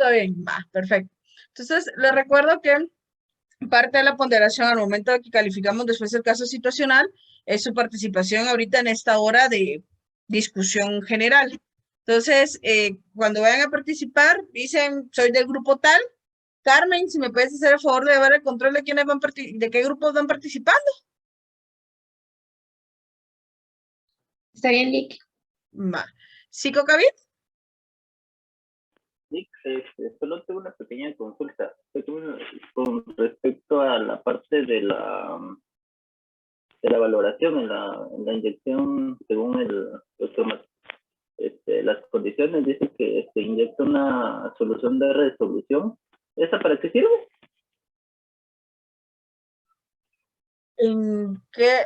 todo bien. Va, perfecto. Entonces, les recuerdo que parte de la ponderación al momento de que calificamos después el caso situacional es su participación ahorita en esta hora de discusión general. Entonces, cuando vayan a participar, dicen, soy del grupo tal. Carmen, si me puedes hacer el favor de llevar el control de quiénes van de qué grupos van participando. Está bien, Lick. Va. ¿Psico David? Nick, solo tengo una pequeña consulta con respecto a la parte de la valoración en la inyección según las condiciones. Dice que se inyecta una solución de resolución. ¿Esa para qué sirve?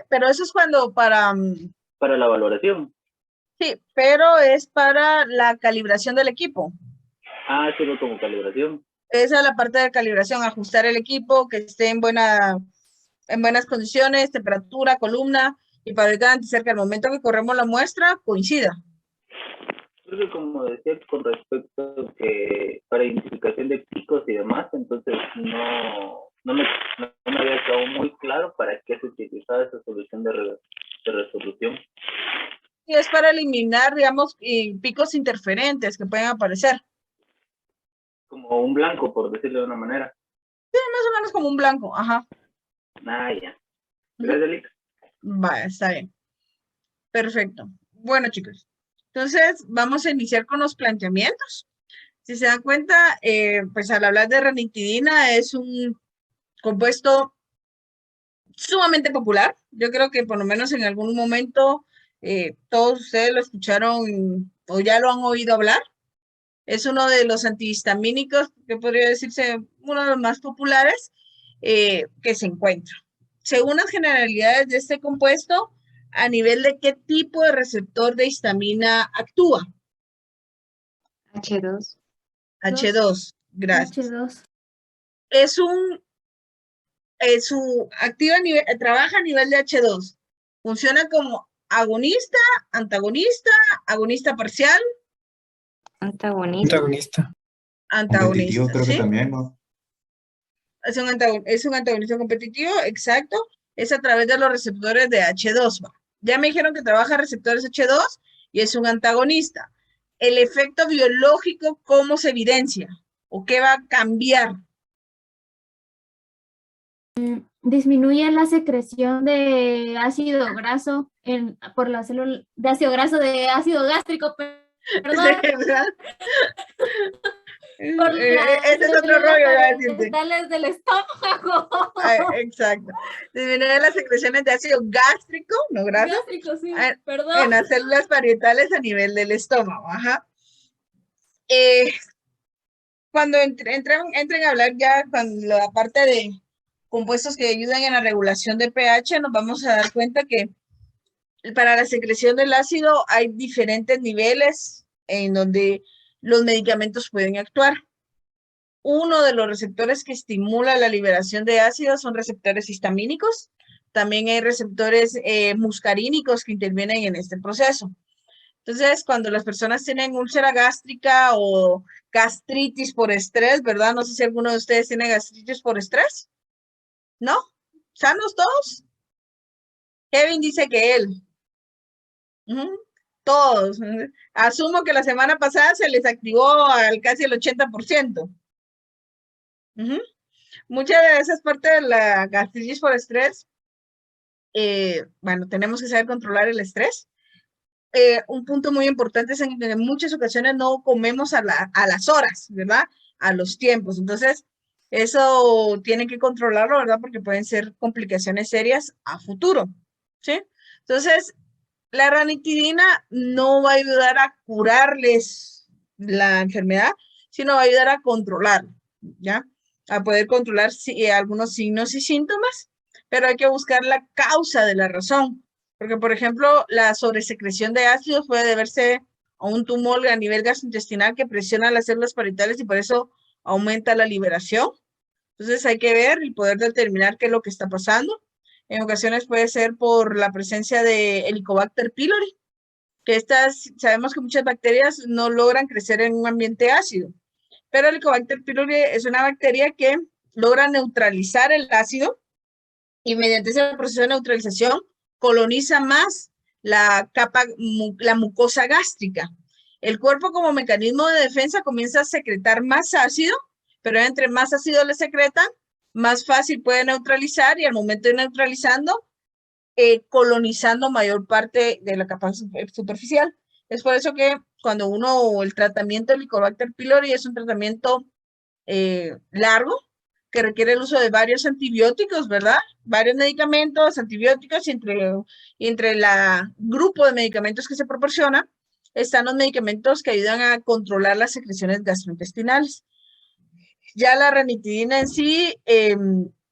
Pero eso es cuando para la valoración. Sí, pero es para la calibración del equipo. Ah, sirve como calibración. Esa es la parte de calibración, ajustar el equipo, que esté en buenas condiciones, temperatura, columna, y para garantizar que al momento que corremos la muestra coincida. Entonces, como decía, con respecto a que para identificación de picos y demás, entonces no me había quedado muy claro para qué se utilizaba esa solución de resolución. Y es para eliminar, digamos, picos interferentes que pueden aparecer. Como un blanco, por decirlo de una manera. Sí, más o menos como un blanco, ajá. Ah, ya. Gracias, Lick. Vale, está bien. Perfecto. Bueno, chicos. Entonces, vamos a iniciar con los planteamientos. Si se dan cuenta, pues al hablar de ranitidina es un compuesto sumamente popular. Yo creo que por lo menos en algún momento todos ustedes lo escucharon o ya lo han oído hablar. Es uno de los antihistamínicos, que podría decirse uno de los más populares que se encuentra. Según las generalidades de este compuesto, ¿a nivel de qué tipo de receptor de histamina actúa? H2. H2, gracias. H2. Trabaja a nivel de H2. Funciona como agonista, antagonista, agonista parcial. Antagonista. Competitivo, creo ¿sí? que también, ¿no? Es un antagonista competitivo, exacto. Es a través de los receptores de H2. Ya me dijeron que trabaja receptores H2 y es un antagonista. El efecto biológico, ¿cómo se evidencia? ¿O qué va a cambiar? Disminuye la secreción de ácido graso por la célula de ácido graso de ácido gástrico, perdón. Ese es otro rollo, vegetales del estómago. Exacto. Disminuye las secreciones de ácido gástrico, no graso. Gástrico, sí, perdón. En las células parietales a nivel del estómago, ajá. Cuando entren a hablar ya con la parte de compuestos que ayudan en la regulación de pH, nos vamos a dar cuenta que para la secreción del ácido hay diferentes niveles en donde los medicamentos pueden actuar. Uno de los receptores que estimula la liberación de ácido son receptores histamínicos. También hay receptores muscarínicos que intervienen en este proceso. Entonces, cuando las personas tienen úlcera gástrica o gastritis por estrés, ¿verdad? No sé si alguno de ustedes tiene gastritis por estrés. ¿No? ¿Sanos todos? Kevin dice que él. Todos. Asumo que la semana pasada se les activó al casi el 80%. Muchas de esas partes de la gastritis por estrés, bueno, tenemos que saber controlar el estrés. Un punto muy importante es en muchas ocasiones no comemos a las horas, ¿verdad? A los tiempos. Entonces, eso tienen que controlarlo, ¿verdad? Porque pueden ser complicaciones serias a futuro, ¿sí? Entonces, la ranitidina no va a ayudar a curarles la enfermedad, sino va a ayudar a controlar, ¿ya? A poder controlar algunos signos y síntomas, pero hay que buscar la causa de la razón. Porque, por ejemplo, la sobresecreción de ácidos puede deberse a un tumor a nivel gastrointestinal que presiona las células parietales y por eso aumenta la liberación. Entonces hay que ver y poder determinar qué es lo que está pasando. En ocasiones puede ser por la presencia de Helicobacter pylori, que sabemos que muchas bacterias no logran crecer en un ambiente ácido. pero el Helicobacter pylori es una bacteria que logra neutralizar el ácido y mediante ese proceso de neutralización coloniza más la capa, la mucosa gástrica. El cuerpo como mecanismo de defensa comienza a secretar más ácido, pero entre más ácido le secretan, más fácil puede neutralizar y al momento de neutralizando, colonizando mayor parte de la capa superficial. Es por eso que cuando el tratamiento del Helicobacter pylori es un tratamiento largo, que requiere el uso de varios antibióticos, ¿verdad? Varios medicamentos, antibióticos, y entre el grupo de medicamentos que se proporciona, están los medicamentos que ayudan a controlar las secreciones gastrointestinales. Ya la ranitidina en sí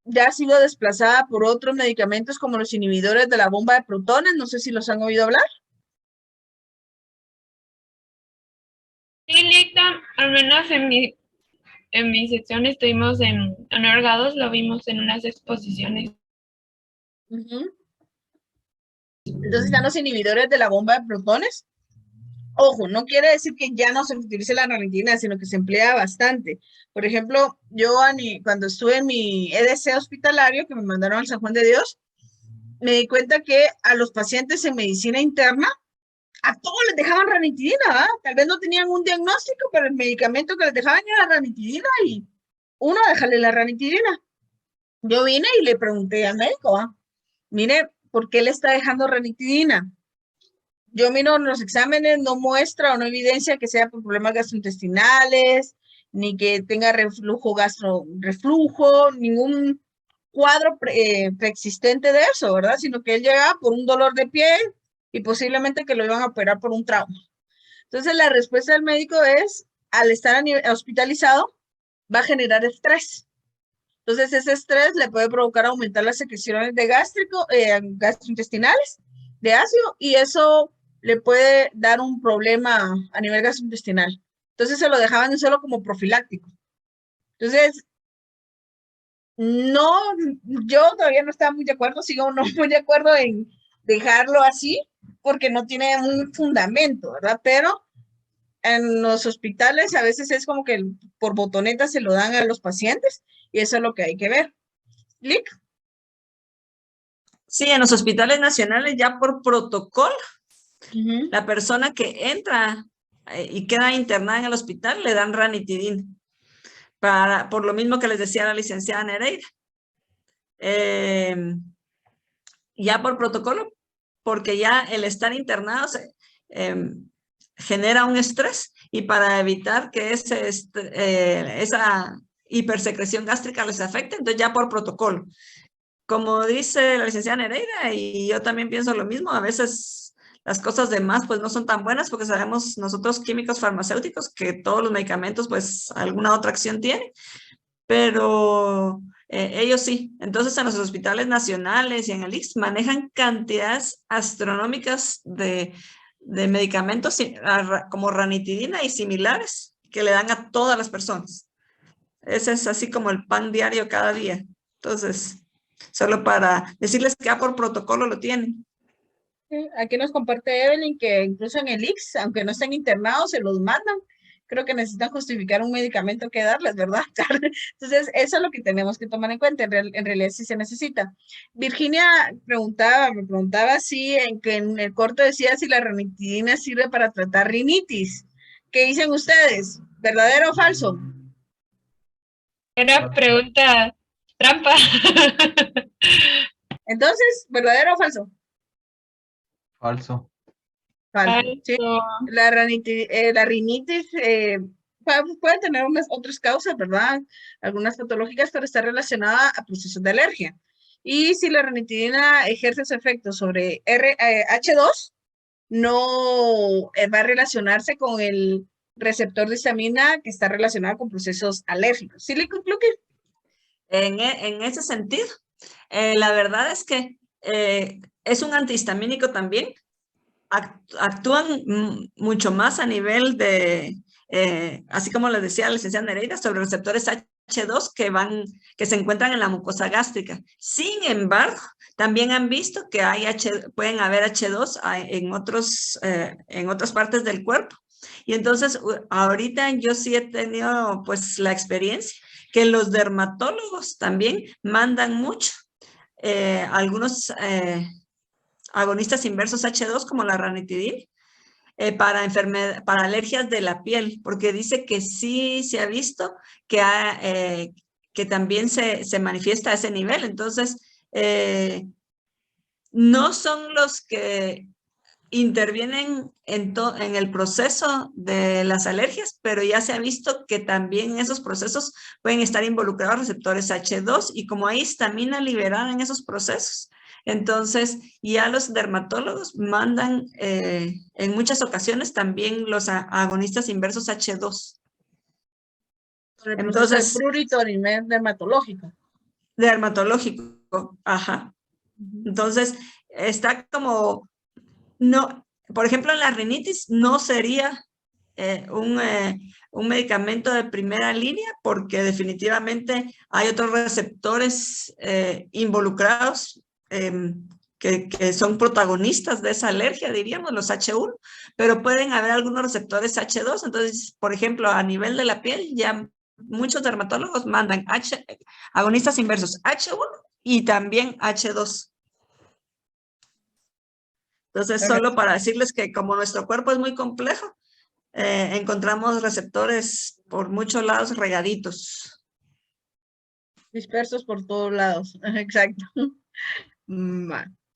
ya ha sido desplazada por otros medicamentos como los inhibidores de la bomba de protones, no sé si los han oído hablar. Sí, Lita, al menos en mi sección estuvimos en Anorgados, lo vimos en unas exposiciones. Entonces están los inhibidores de la bomba de protones. Ojo, no quiere decir que ya no se utilice la ranitidina, sino que se emplea bastante. Por ejemplo, yo cuando estuve en mi EDC hospitalario, que me mandaron al San Juan de Dios, me di cuenta que a los pacientes en medicina interna, a todos les dejaban ranitidina, ¿verdad? Tal vez no tenían un diagnóstico, pero el medicamento que les dejaban era ranitidina y uno, déjale la ranitidina. Yo vine y le pregunté al médico, mire, ¿por qué le está dejando ranitidina? Yo miro en los exámenes, no muestra o no evidencia que sea por problemas gastrointestinales, ni que tenga reflujo, ningún cuadro preexistente de eso, ¿verdad? Sino que él llegaba por un dolor de piel y posiblemente que lo iban a operar por un trauma. Entonces, la respuesta del médico es, al estar hospitalizado, va a generar estrés. Entonces, ese estrés le puede provocar aumentar las secreciones de gastrointestinales, de ácido, y eso le puede dar un problema a nivel gastrointestinal. Entonces, se lo dejaban solo como profiláctico. Entonces, no, yo todavía no estaba muy de acuerdo, sigo no muy de acuerdo en dejarlo así, porque no tiene un fundamento, ¿verdad? Pero en los hospitales a veces es como que por botoneta se lo dan a los pacientes y eso es lo que hay que ver. ¿Lick? Sí, en los hospitales nacionales ya por protocolo, la persona que entra y queda internada en el hospital le dan ranitidina, por lo mismo que les decía la licenciada Nereida. Ya por protocolo, porque ya el estar internado genera un estrés y para evitar que esa hipersecreción gástrica les afecte, entonces ya por protocolo. Como dice la licenciada Nereida, y yo también pienso lo mismo, a veces las cosas de más pues no son tan buenas porque sabemos nosotros químicos farmacéuticos que todos los medicamentos pues alguna otra acción tienen, pero ellos sí. Entonces en los hospitales nacionales y en el ICS manejan cantidades astronómicas de medicamentos como ranitidina y similares que le dan a todas las personas. Ese es así como el pan diario cada día. Entonces, solo para decirles que ya por protocolo lo tienen. Aquí nos comparte Evelyn que incluso en el ICS, aunque no estén internados, se los mandan. Creo que necesitan justificar un medicamento que darles, ¿verdad? Entonces, eso es lo que tenemos que tomar en cuenta. En realidad sí se necesita. Virginia me preguntaba si en el corto decía si la ranitidina sirve para tratar rinitis. ¿Qué dicen ustedes? ¿Verdadero o falso? Era pregunta trampa. Entonces, ¿verdadero o falso? Falso. Falso. Sí. La rinitis puede tener otras causas, ¿verdad? Algunas patológicas, pero está relacionada a procesos de alergia. Y si la ranitidina ejerce su efecto sobre H2, no va a relacionarse con el receptor de histamina que está relacionado con procesos alérgicos. ¿Sí le concluye? En ese sentido, la verdad es que es un antihistamínico también. Actúan mucho más a nivel de, así como les decía la licenciada Nereida, sobre receptores H2 que se encuentran en la mucosa gástrica. Sin embargo, también han visto que pueden haber H2 en otras partes del cuerpo Y entonces, ahorita yo sí he tenido pues la experiencia que los dermatólogos también mandan mucho. Algunos agonistas inversos H2 como la ranitidina para alergias de la piel, porque dice que sí se ha visto que también se manifiesta a ese nivel. Entonces, no son los que intervienen en el proceso de las alergias, pero ya se ha visto que también en esos procesos pueden estar involucrados receptores H2 y como hay histamina liberada en esos procesos, entonces ya los dermatólogos mandan en muchas ocasiones también los agonistas inversos H2. Por el proceso de Entonces, prurito a nivel dermatológico. dermatológico, ajá. Entonces, está como, no, por ejemplo, en la rinitis no sería un medicamento de primera línea porque definitivamente hay otros receptores involucrados que son protagonistas de esa alergia, diríamos, los H1, pero pueden haber algunos receptores H2. Entonces, por ejemplo, a nivel de la piel, ya muchos dermatólogos mandan agonistas inversos H1 y también H2. Entonces, solo para decirles que como nuestro cuerpo es muy complejo, encontramos receptores por muchos lados regaditos. Dispersos por todos lados. Exacto.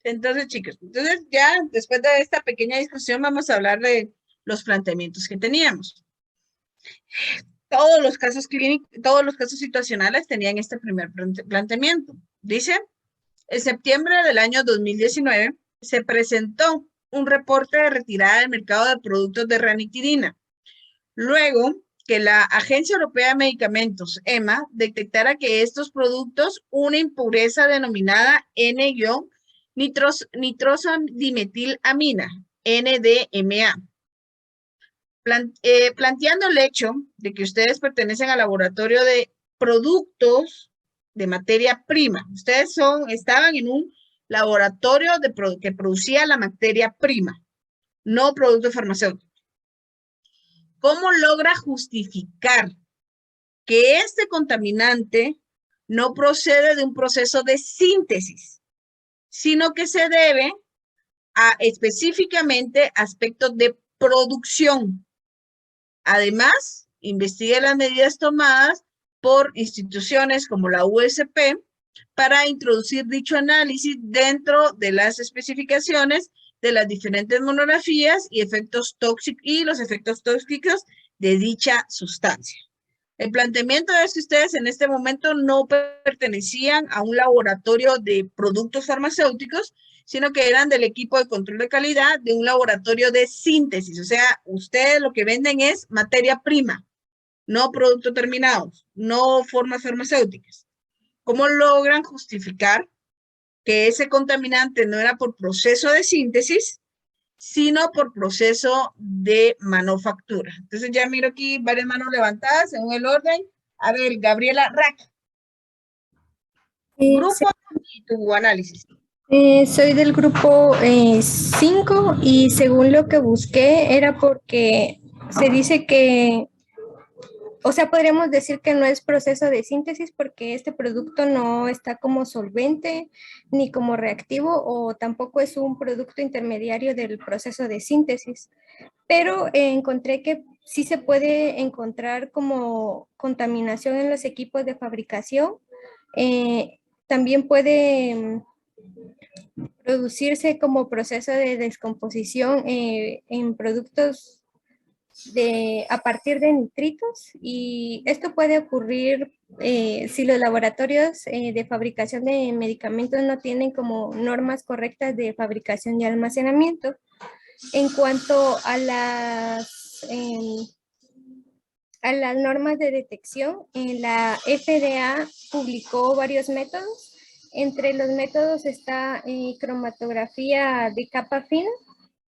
Entonces, chicos, ya después de esta pequeña discusión vamos a hablar de los planteamientos que teníamos. Todos los casos clínicos, todos los casos situacionales tenían este primer planteamiento. Dice, en septiembre del año 2019 se presentó un reporte de retirada del mercado de productos de ranitidina. Luego que la Agencia Europea de Medicamentos, EMA, detectara que estos productos, una impureza denominada N-nitrosodimetilamina, NDMA, planteando el hecho de que ustedes pertenecen al laboratorio de productos de materia prima. Ustedes estaban en un laboratorio que producía la materia prima, no producto farmacéutico. ¿Cómo logra justificar que este contaminante no procede de un proceso de síntesis, sino que se debe a específicamente aspectos de producción? Además, investigue las medidas tomadas por instituciones como la USP para introducir dicho análisis dentro de las especificaciones de las diferentes monografías y los efectos tóxicos de dicha sustancia. El planteamiento es que ustedes en este momento no pertenecían a un laboratorio de productos farmacéuticos, sino que eran del equipo de control de calidad de un laboratorio de síntesis. O sea, ustedes lo que venden es materia prima, no productos terminados, no formas farmacéuticas. ¿Cómo logran justificar que ese contaminante no era por proceso de síntesis, sino por proceso de manufactura? Entonces ya miro aquí varias manos levantadas según el orden. A ver, Gabriela Rack. Grupo y tu análisis. Soy del grupo 5 y según lo que busqué era porque se dice que, o sea, podríamos decir que no es proceso de síntesis porque este producto no está como solvente ni como reactivo o tampoco es un producto intermediario del proceso de síntesis. Pero encontré que sí se puede encontrar como contaminación en los equipos de fabricación. También puede producirse como proceso de descomposición en productos a partir de nitritos, y esto puede ocurrir si los laboratorios de fabricación de medicamentos no tienen como normas correctas de fabricación y almacenamiento. En cuanto a las normas de detección, la FDA publicó varios métodos. Entre los métodos está cromatografía de capa fina,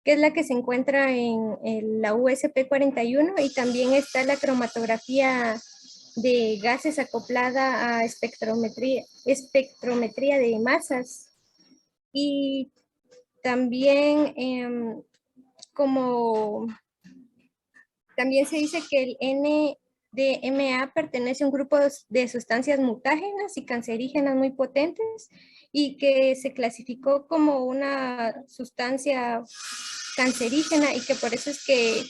que es la que se encuentra en la USP 41, y también está la cromatografía de gases acoplada a espectrometría de masas. Y también como También se dice que el NDMA pertenece a un grupo de sustancias mutágenas y cancerígenas muy potentes y que se clasificó como una sustancia cancerígena y que por eso es que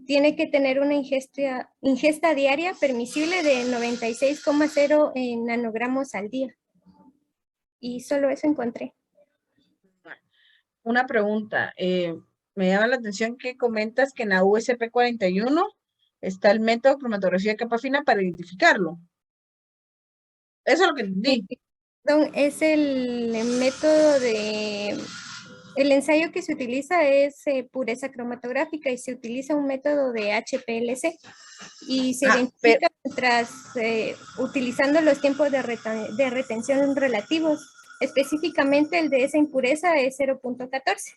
tiene que tener una ingesta diaria permisible de 96,0 nanogramos al día. Y solo eso encontré. Una pregunta, me llama la atención que comentas que en la USP 41 está el método de cromatografía de capa fina para identificarlo. Eso es lo que entendí. Es el método de... El ensayo que se utiliza es pureza cromatográfica y se utiliza un método de HPLC y se identifica utilizando los tiempos de retención relativos. Específicamente el de esa impureza es 0.14.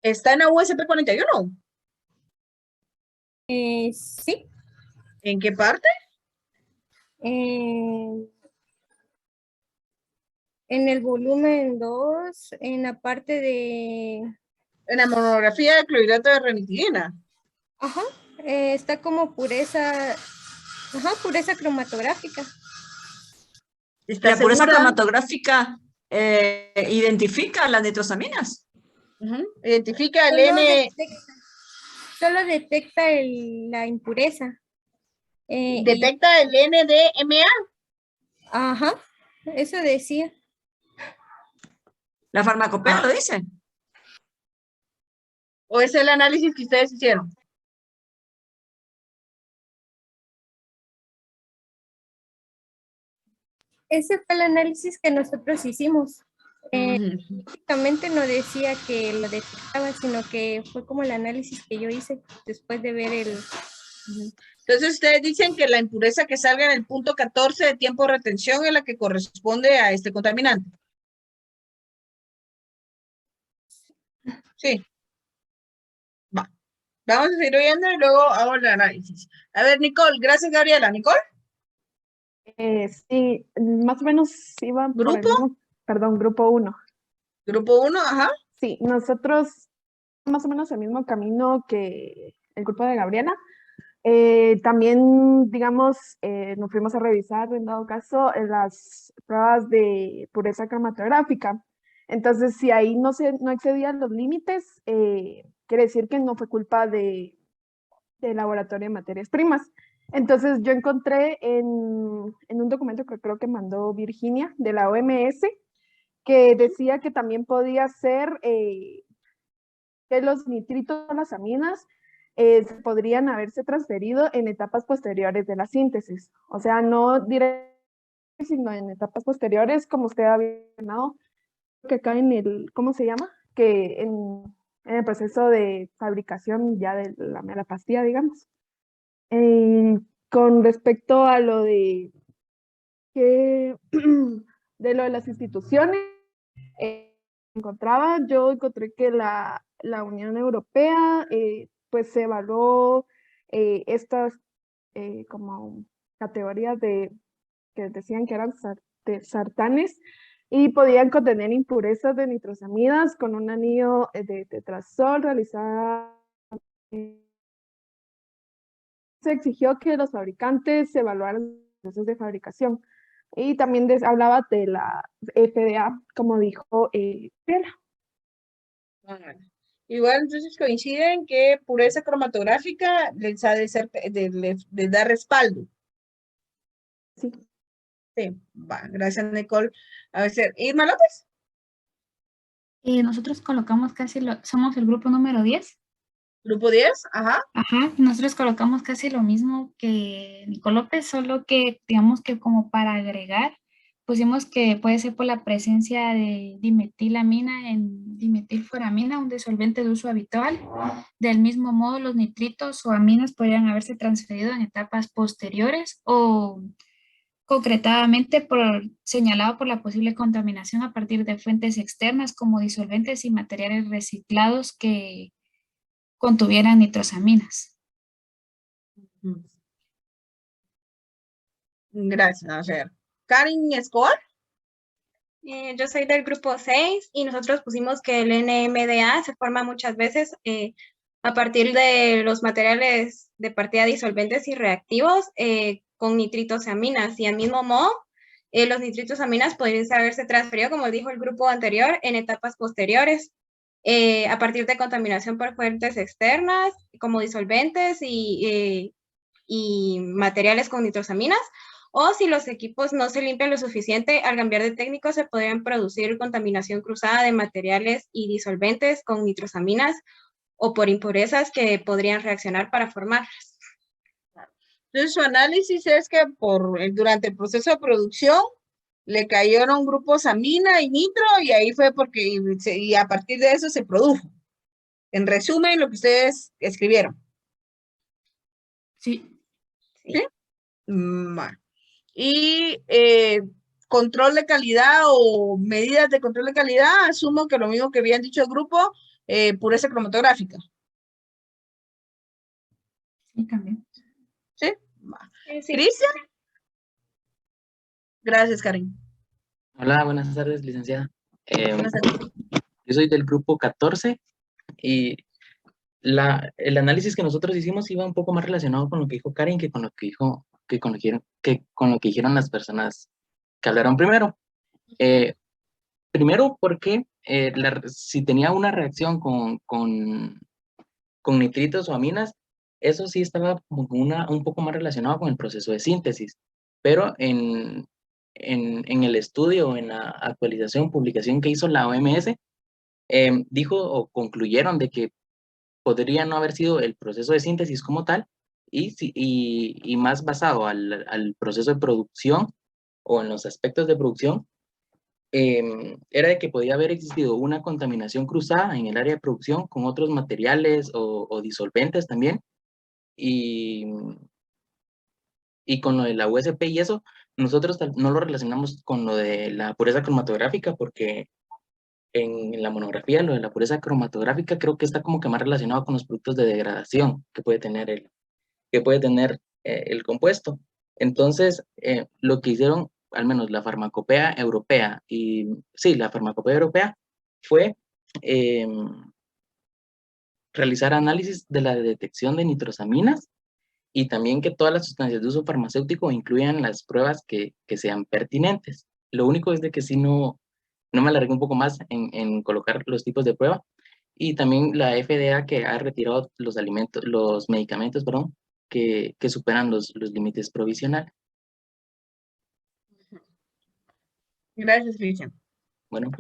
¿Está en la USP 41? Sí. ¿En qué parte? En el volumen 2, en la parte de... En la monografía de clorhidrato de ranitidina. Ajá, está como pureza, pureza cromatográfica. La pureza cromatográfica identifica las nitrosaminas. Identifica el N. Solo detecta la impureza. Detecta el NDMA. Ajá, eso decía. La farmacopea lo dice. ¿O es el análisis que ustedes hicieron? Ese fue el análisis que nosotros hicimos. Básicamente no decía que lo detectaba, sino que fue como el análisis que yo hice después de ver el... Entonces ustedes dicen que la impureza que salga en el punto 14 de tiempo de retención es la que corresponde a este contaminante. Sí. Va. Vamos a seguir oyendo y luego hago el análisis. A ver, Nicole. Gracias, Gabriela. ¿Nicole? Sí, más o menos iba por el mismo, perdón, grupo 1. Grupo 1, ajá. Sí, nosotros más o menos el mismo camino que el grupo de Gabriela. También, digamos, nos fuimos a revisar, en dado caso, las pruebas de pureza cromatográfica. Entonces, si ahí no excedían los límites, quiere decir que no fue culpa del laboratorio de materias primas. Entonces, yo encontré en un documento que creo que mandó Virginia de la OMS, que decía que también podía ser que los nitritos o las aminas podrían haberse transferido en etapas posteriores de la síntesis. O sea, no directamente, sino en etapas posteriores, como usted había mencionado, que acá en el, ¿cómo se llama? Que en el proceso de fabricación ya de la pastilla, digamos. Con respecto a lo de lo de las instituciones, yo encontré que la Unión Europea pues se evaluó estas como categorías que decían que eran sartanes y podían contener impurezas de nitrosamidas con un anillo de tetrazol realizada. Se exigió que los fabricantes evaluaran los procesos de fabricación. Y también hablaba de la FDA, como dijo Piela. Igual, entonces coinciden que pureza cromatográfica les da respaldo. Sí. Sí, va, gracias, Nicole. A ver, Irma López. Nosotros colocamos somos el grupo número 10. Grupo 10, ajá. Ajá, nosotros colocamos casi lo mismo que Nicole López, solo que digamos que como para agregar, pusimos que puede ser por la presencia de dimetilamina en dimetilfuramina, un disolvente de uso habitual. Del mismo modo, los nitritos o aminas podrían haberse transferido en etapas posteriores o concretadamente señalado por la posible contaminación a partir de fuentes externas como disolventes y materiales reciclados que contuvieran nitrosaminas. Gracias. A ver, Karin Escobar. Yo soy del grupo 6 y nosotros pusimos que el NMDA se forma muchas veces a partir de los materiales de partida disolventes y reactivos con nitritos y aminas. Y al mismo modo, los nitritos aminas podrían haberse transferido, como dijo el grupo anterior, en etapas posteriores, a partir de contaminación por fuentes externas, como disolventes y materiales con nitrosaminas, o si los equipos no se limpian lo suficiente, al cambiar de técnico se podrían producir contaminación cruzada de materiales y disolventes con nitrosaminas o por impurezas que podrían reaccionar para formarlas. Entonces, su análisis es que durante el proceso de producción le cayeron grupos amina y nitro y ahí fue porque, y a partir de eso se produjo. En resumen, lo que ustedes escribieron. Sí. ¿Sí? Bueno. Y control de calidad o medidas de control de calidad, asumo que lo mismo que habían dicho el grupo, pureza cromatográfica. Sí, también. ¿Sí? Sí. ¿Cristian? Gracias, Karin. Hola, buenas tardes, licenciada. Buenas tardes. Yo soy del grupo 14 y el análisis que nosotros hicimos iba un poco más relacionado con lo que dijo Karin que con lo que dijeron las personas que hablaron primero. Primero porque si tenía una reacción con nitritos o aminas, eso sí estaba como un poco más relacionado con el proceso de síntesis, pero en el estudio, en la actualización, publicación que hizo la OMS, dijo o concluyeron de que podría no haber sido el proceso de síntesis como tal y más basado al proceso de producción o en los aspectos de producción, era de que podía haber existido una contaminación cruzada en el área de producción con otros materiales o disolventes también, y con lo de la USP y eso, nosotros no lo relacionamos con lo de la pureza cromatográfica, porque en la monografía, lo de la pureza cromatográfica, creo que está como que más relacionado con los productos de degradación que puede tener el compuesto. Entonces, lo que hicieron, al menos la farmacopea europea, fue realizar análisis de la detección de nitrosaminas y también que todas las sustancias de uso farmacéutico incluyan las pruebas que sean pertinentes. Lo único es de que si no me alargué un poco más en colocar los tipos de prueba, y también la FDA que ha retirado los medicamentos, perdón, que superan los límites provisionales. Gracias, Cristian. Bueno.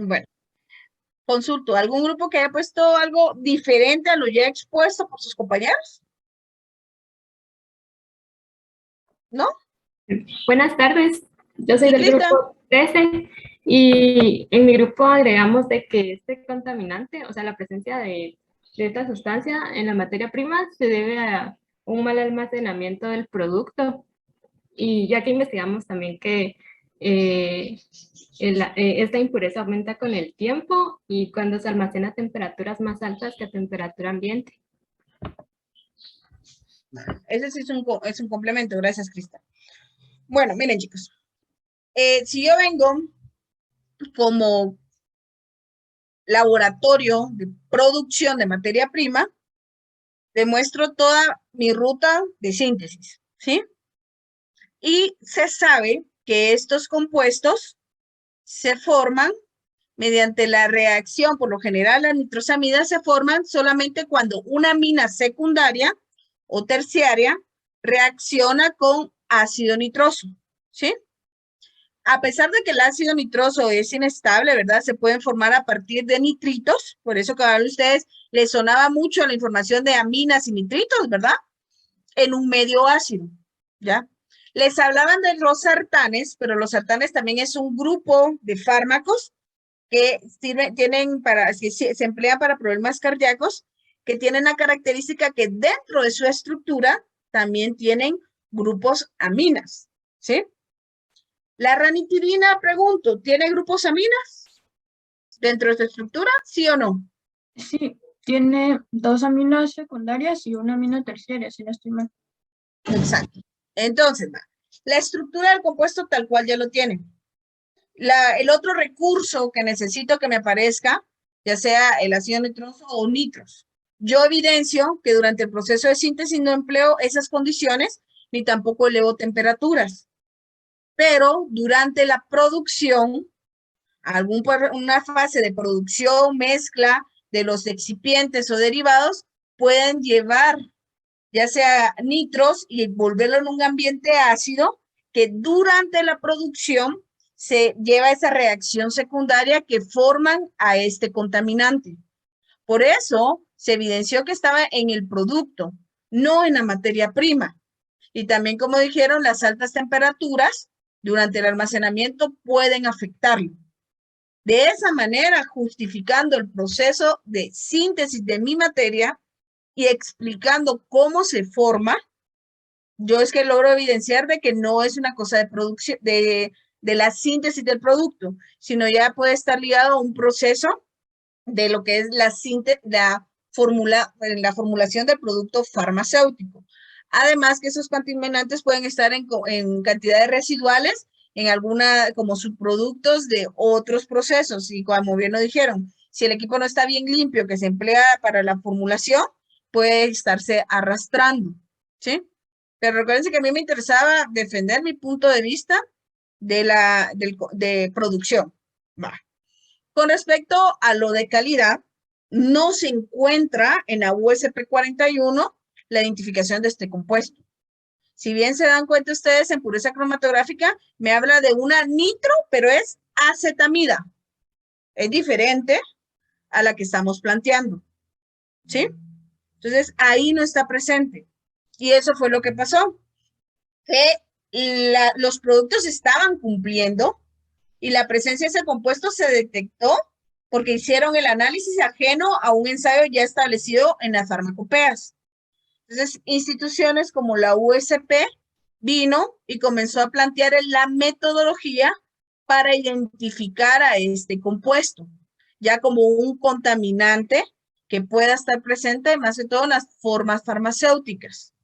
Consulto, ¿algún grupo que haya puesto algo diferente a lo ya expuesto por sus compañeros? ¿No? Buenas tardes, yo soy del grupo 13 y en mi grupo agregamos de que este contaminante, o sea, la presencia de esta sustancia en la materia prima se debe a un mal almacenamiento del producto, y ya que investigamos también que esta impureza aumenta con el tiempo y cuando se almacena a temperaturas más altas que a temperatura ambiente. Ese sí es un complemento, gracias, Crista. Bueno, miren, chicos, si yo vengo como laboratorio de producción de materia prima, demuestro toda mi ruta de síntesis, ¿sí? Y se sabe que estos compuestos se forman mediante la reacción, por lo general las nitrosamidas se forman solamente cuando una amina secundaria o terciaria reacciona con ácido nitroso, ¿sí? A pesar de que el ácido nitroso es inestable, ¿verdad? Se pueden formar a partir de nitritos, por eso que a ustedes les sonaba mucho la información de aminas y nitritos, ¿verdad? En un medio ácido, ¿ya? Les hablaban de los sartanes, pero los sartanes también es un grupo de fármacos que se emplean para problemas cardíacos, que tienen la característica que dentro de su estructura también tienen grupos aminas, ¿sí? La ranitidina, pregunto, ¿tiene grupos aminas dentro de su estructura, sí o no? Sí, tiene 2 aminas secundarias y una amina terciaria, si no estoy mal. Exacto. Entonces, la estructura del compuesto tal cual ya lo tiene. El otro recurso que necesito que me aparezca, ya sea el ácido nitroso o nitros, Yo evidencio que durante el proceso de síntesis no empleo esas condiciones, ni tampoco elevo temperaturas. Pero durante la producción, una fase de producción, mezcla de los excipientes o derivados, pueden llevar ya sea nitros y volverlo en un ambiente ácido, que durante la producción se lleva esa reacción secundaria que forman a este contaminante. Por eso se evidenció que estaba en el producto, no en la materia prima. Y también, como dijeron, las altas temperaturas durante el almacenamiento pueden afectarlo. De esa manera, justificando el proceso de síntesis de mi materia y explicando cómo se forma, yo es que logro evidenciar de que no es una cosa de producción, de la síntesis del producto, sino ya puede estar ligado a un proceso de lo que es la formulación del producto farmacéutico. Además que esos contaminantes pueden estar en cantidades residuales en alguna, como subproductos de otros procesos. Y como bien lo dijeron, si el equipo no está bien limpio que se emplea para la formulación, puede estarse arrastrando, ¿sí? Pero recuérdense que a mí me interesaba defender mi punto de vista de producción. Va. Con respecto a lo de calidad, no se encuentra en la USP 41 la identificación de este compuesto. Si bien se dan cuenta ustedes, en pureza cromatográfica me habla de una nitro, pero es acetamida. Es diferente a la que estamos planteando, ¿sí? Entonces, ahí no está presente. Y eso fue lo que pasó. Que los productos estaban cumpliendo y la presencia de ese compuesto se detectó porque hicieron el análisis ajeno a un ensayo ya establecido en las farmacopeas. Entonces, instituciones como la USP vino y comenzó a plantear la metodología para identificar a este compuesto, ya como un contaminante que pueda estar presente, más que todo en las formas farmacéuticas.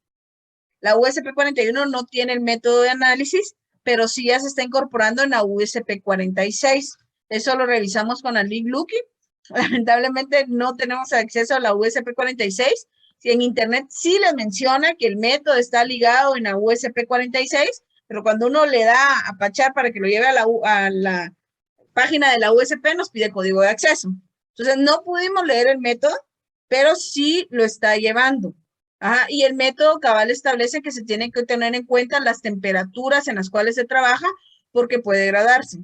La USP 41 no tiene el método de análisis, pero sí ya se está incorporando en la USP 46. Eso lo revisamos con la League Lucky. Lamentablemente no tenemos acceso a la USP 46. Si en internet sí les menciona que el método está ligado en la USP 46, pero cuando uno le da a pachar para que lo lleve a la página de la USP, nos pide código de acceso. Entonces no pudimos leer el método, pero sí lo está llevando. Ajá, y el método cabal establece que se tienen que tener en cuenta las temperaturas en las cuales se trabaja porque puede degradarse.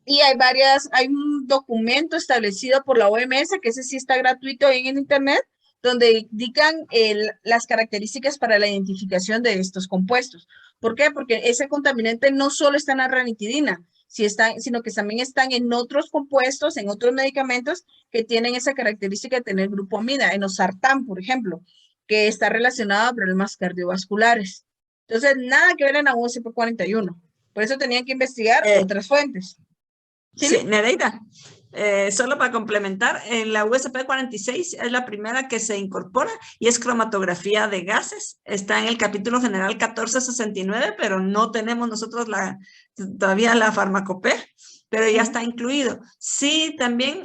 Y hay un documento establecido por la OMS, que ese sí está gratuito ahí en internet, donde indican las características para la identificación de estos compuestos. ¿Por qué? Porque ese contaminante no solo está en la ranitidina, sino que también están en otros compuestos, en otros medicamentos que tienen esa característica de tener grupo amida, en los sartán, por ejemplo, que está relacionado a problemas cardiovasculares. Entonces, nada que ver en la USP 41. Por eso tenían que investigar otras fuentes. Sí, Nereida, solo para complementar, en la USP 46 es la primera que se incorpora y es cromatografía de gases. Está en el capítulo general 1469, pero no tenemos nosotros todavía la farmacopea, pero ya está incluido. Sí, también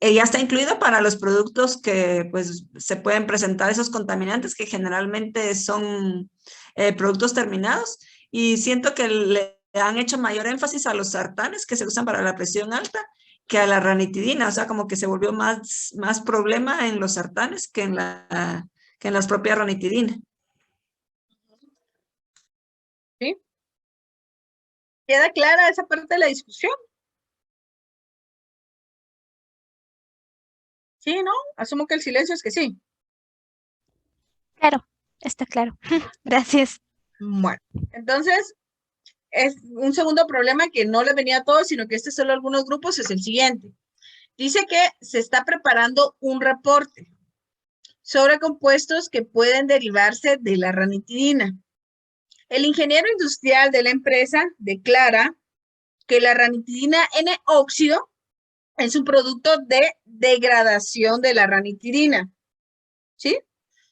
ya está incluido para los productos que pues se pueden presentar esos contaminantes que generalmente son productos terminados, y siento que le han hecho mayor énfasis a los sartanes que se usan para la presión alta que a la ranitidina, o sea, como que se volvió más problema en los sartanes que en las propias ranitidinas. ¿Sí? ¿Queda clara esa parte de la discusión? Sí, ¿no? Asumo que el silencio es que sí. Claro, está claro. Gracias. Bueno, entonces, es un segundo problema que no le venía a todos, sino que solo a algunos grupos, es el siguiente. Dice que se está preparando un reporte sobre compuestos que pueden derivarse de la ranitidina. El ingeniero industrial de la empresa declara que la ranitidina N-óxido es un producto de degradación de la ranitidina, ¿sí?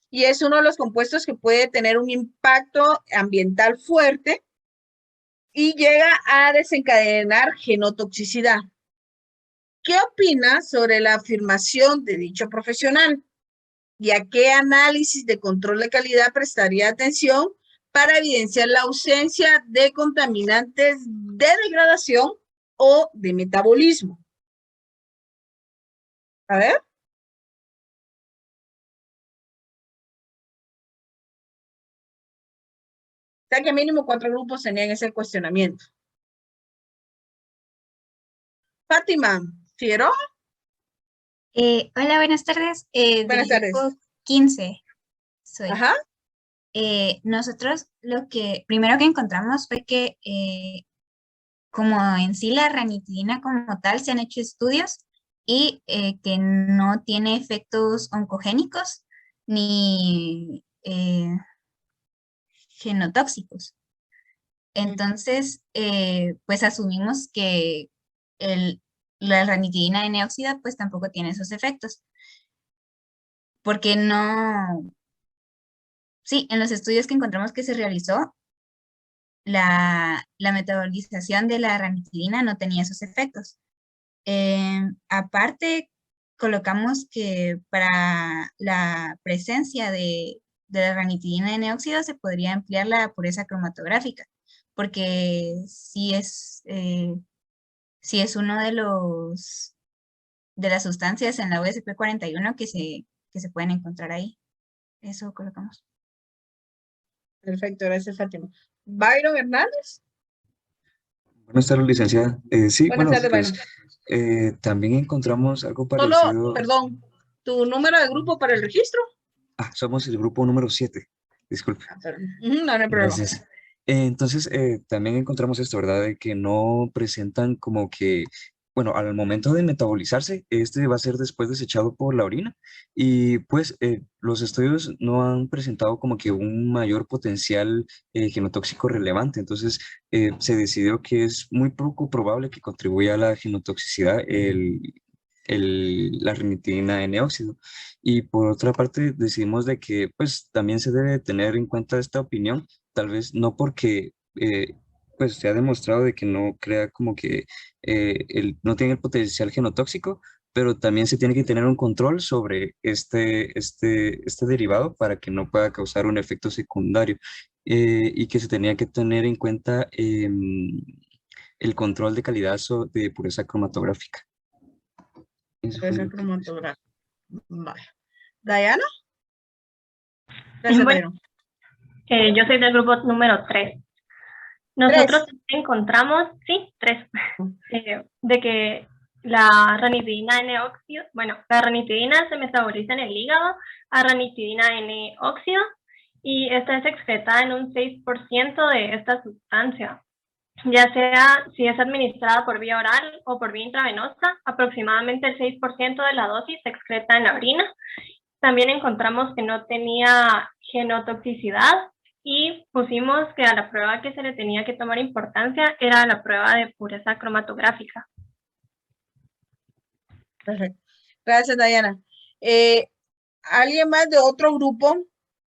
Y es uno de los compuestos que puede tener un impacto ambiental fuerte y llega a desencadenar genotoxicidad. ¿Qué opina sobre la afirmación de dicho profesional? ¿Y a qué análisis de control de calidad prestaría atención para evidenciar la ausencia de contaminantes de degradación o de metabolismo? A ver. O sea que mínimo 4 grupos tenían ese cuestionamiento. Fátima Figueroa. Hola, buenas tardes. Buenas Del tardes. grupo 15 soy. Ajá. Nosotros lo que primero que encontramos fue que como en sí la ranitidina como tal se han hecho estudios y que no tiene efectos oncogénicos ni genotóxicos. Entonces, pues asumimos que la ranitidina N-óxida pues tampoco tiene esos efectos. Porque no, sí, en los estudios que encontramos que se realizó, la metabolización de la ranitidina no tenía esos efectos. Aparte, colocamos que para la presencia de la ranitidina N-óxido se podría emplear la pureza cromatográfica, porque sí es uno de las sustancias en la USP 41 que se pueden encontrar ahí. Eso colocamos. Perfecto, gracias, Fátima. Byron Hernández. Buenas tardes, licenciada. Sí, Buenas bueno, tardes, pues Byron. también encontramos algo Solo, parecido. perdón, ¿tu número de grupo para el registro? Somos el grupo número 7. Disculpe. No, no hay problema. Gracias. Entonces, también encontramos esto, ¿verdad? De que no presentan como que, bueno, al momento de metabolizarse, este va a ser después desechado por la orina y pues los estudios no han presentado como que un mayor potencial genotóxico relevante. Entonces, se decidió que es muy poco probable que contribuya a la genotoxicidad la ranitidina N-óxido. Y por otra parte, decidimos de que pues también se debe tener en cuenta esta opinión, tal vez no porque pues se ha demostrado de que no crea como que no tiene el potencial genotóxico, pero también se tiene que tener un control sobre este derivado para que no pueda causar un efecto secundario y que se tenía que tener en cuenta el control de calidad de pureza cromatográfica. Pureza cromatográfica. Vale. ¿Diana? Gracias, Bueno, Byron. yo soy del grupo número 3. Nosotros encontramos, sí, 3, de que la ranitidina N-óxido, bueno, la ranitidina se metaboliza en el hígado a ranitidina N-óxido y esta es excretada en un 6% de esta sustancia, ya sea si es administrada por vía oral o por vía intravenosa, aproximadamente el 6% de la dosis se excreta en la orina. También encontramos que no tenía genotoxicidad y pusimos que a la prueba que se le tenía que tomar importancia era la prueba de pureza cromatográfica. Perfecto. Gracias, Diana. ¿Alguien más de otro grupo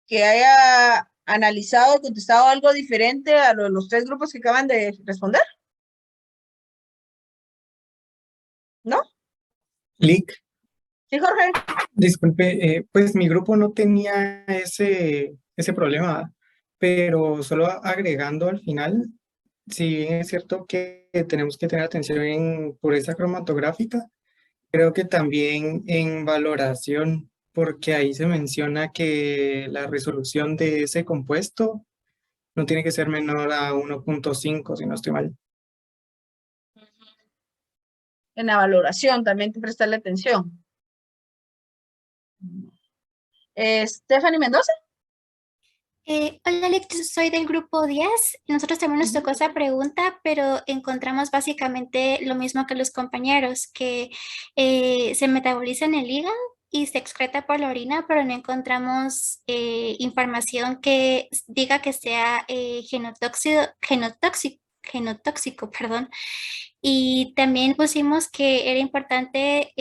que haya analizado o contestado algo diferente a lo de los 3 grupos que acaban de responder? ¿No? Lick. Sí, Jorge. Disculpe, pues mi grupo no tenía ese problema, pero solo agregando al final, si bien es cierto que tenemos que tener atención en pureza cromatográfica, creo que también en valoración, porque ahí se menciona que la resolución de ese compuesto no tiene que ser menor a 1.5, si no estoy mal. En la valoración también hay que prestarle atención. Stephanie Mendoza. Hola, Alex, soy del grupo 10. Nosotros también nos tocó esa pregunta, pero encontramos básicamente lo mismo que los compañeros, que se metaboliza en el hígado y se excreta por la orina, pero no encontramos información que diga que sea genotóxico, perdón. Y también pusimos que era importante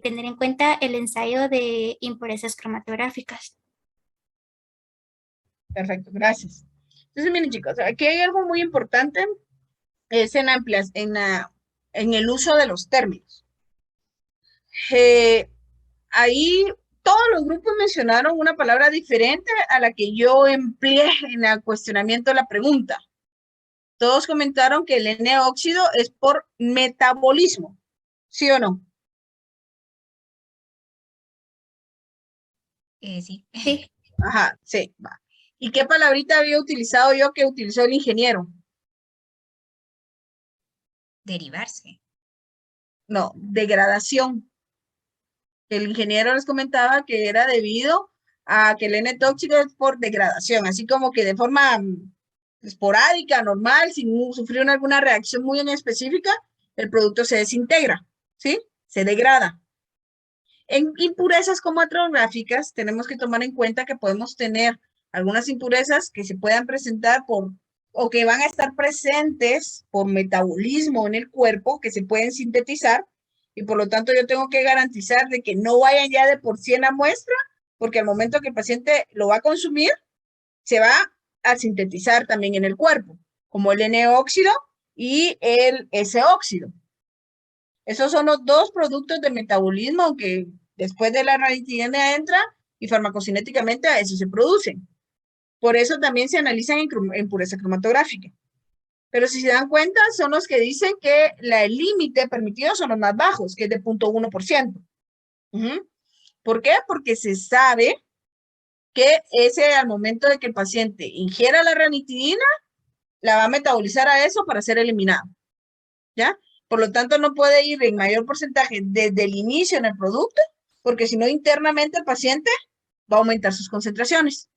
tener en cuenta el ensayo de impurezas cromatográficas. Perfecto, gracias. Entonces, miren, chicos, aquí hay algo muy importante, es en el uso de los términos. Ahí todos los grupos mencionaron una palabra diferente a la que yo empleé en el cuestionamiento de la pregunta. Todos comentaron que el N-óxido es por metabolismo, ¿sí o no? Sí. Sí. Ajá, sí, va. ¿Y qué palabrita había utilizado yo que utilizó el ingeniero? Derivarse. No, degradación. El ingeniero les comentaba que era debido a que el N-tóxico es por degradación, así como que de forma esporádica, normal, sin sufrir alguna reacción muy en específica, el producto se desintegra, ¿sí? Se degrada. En impurezas cromatográficas tenemos que tomar en cuenta que podemos tener algunas impurezas que se puedan presentar por, o que van a estar presentes por metabolismo en el cuerpo, que se pueden sintetizar, y por lo tanto yo tengo que garantizar de que no vayan ya de por sí en la muestra, porque al momento que el paciente lo va a consumir, se va a sintetizar también en el cuerpo, como el N-óxido y el S-óxido. Esos son los dos productos de metabolismo, aunque después de la ranitidina entra y farmacocinéticamente a eso se producen. Por eso también se analizan en pureza cromatográfica. Pero si se dan cuenta, son los que dicen que el límite permitido son los más bajos, que es de 0.1%. ¿Por qué? Porque se sabe que ese al momento de que el paciente ingiera la ranitidina, la va a metabolizar a eso para ser eliminado. ¿Ya? Por lo tanto, no puede ir en mayor porcentaje desde el inicio en el producto, porque si no, internamente el paciente va a aumentar sus concentraciones.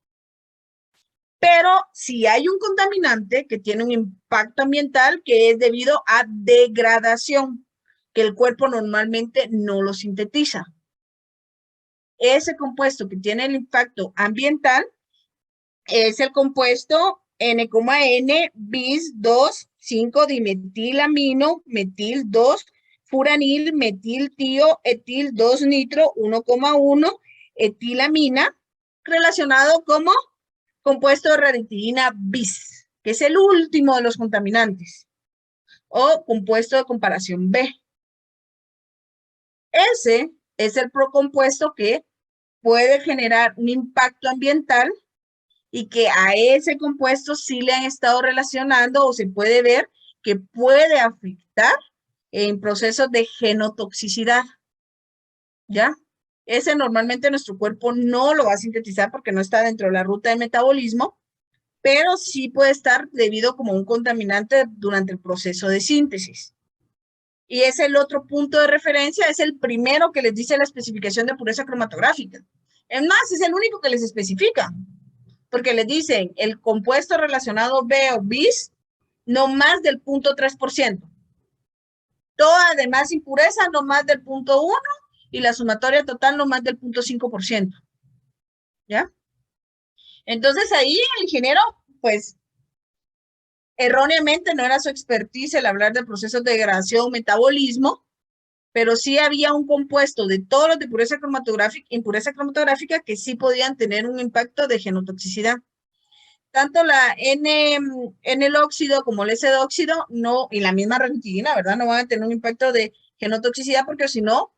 Pero si hay un contaminante que tiene un impacto ambiental que es debido a degradación, que el cuerpo normalmente no lo sintetiza. Ese compuesto que tiene el impacto ambiental es el compuesto N,N bis 2, 5-dimetilamino, metil 2, furanil, metil tío, etil 2 nitro, 1,1, etilamina, relacionado como compuesto de ranitidina bis, que es el último de los contaminantes, o compuesto de comparación B. Ese es el procompuesto que puede generar un impacto ambiental y que a ese compuesto sí le han estado relacionando o se puede ver que puede afectar en procesos de genotoxicidad, ¿ya? Ese normalmente nuestro cuerpo no lo va a sintetizar porque no está dentro de la ruta de metabolismo, pero sí puede estar debido como un contaminante durante el proceso de síntesis. Y es el otro punto de referencia, es el primero que les dice la especificación de pureza cromatográfica. Es más, es el único que les especifica, porque les dicen el compuesto relacionado B o bis no más del 0.3%. Toda demás impureza no más del 0.1% y la sumatoria total no más del 0.5%. ¿Ya? Entonces ahí el ingeniero, pues, erróneamente no era su expertise el hablar de procesos de degradación, metabolismo, pero sí había un compuesto de todos los de pureza cromatográfica, impureza cromatográfica que sí podían tener un impacto de genotoxicidad. Tanto la el óxido como el S-óxido no, y la misma ranitidina, ¿verdad? No van a tener un impacto de genotoxicidad porque si no,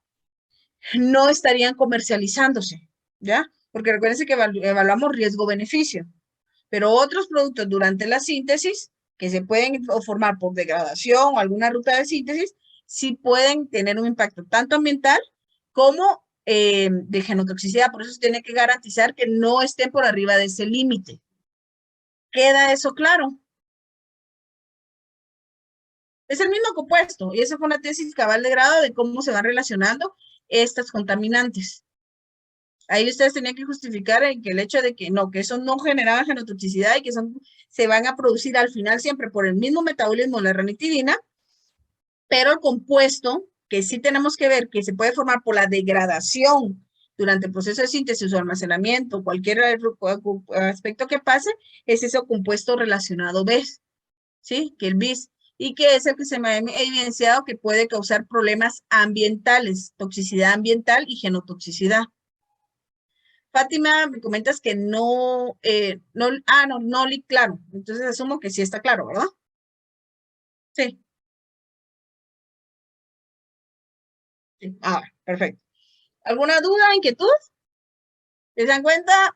no estarían comercializándose, ¿ya? Porque recuérdense que evaluamos riesgo-beneficio. Pero otros productos durante la síntesis, que se pueden formar por degradación o alguna ruta de síntesis, sí pueden tener un impacto tanto ambiental como de genotoxicidad. Por eso se tiene que garantizar que no estén por arriba de ese límite. ¿Queda eso claro? Es el mismo compuesto y esa fue una tesis cabal de grado de cómo se van relacionando estas contaminantes. Ahí ustedes tenían que justificar en que el hecho de que no, que eso no generaba genotoxicidad y que se van a producir al final siempre por el mismo metabolismo de la ranitidina, pero el compuesto que sí tenemos que ver que se puede formar por la degradación durante el proceso de síntesis o almacenamiento, cualquier aspecto que pase, es ese compuesto relacionado B, ¿sí? Que el bis, y que es el que se me ha evidenciado que puede causar problemas ambientales, toxicidad ambiental y genotoxicidad. Fátima, me comentas que no, claro, entonces asumo que sí está claro, ¿verdad? Sí. Sí. Perfecto. ¿Alguna duda, inquietud? ¿Se dan cuenta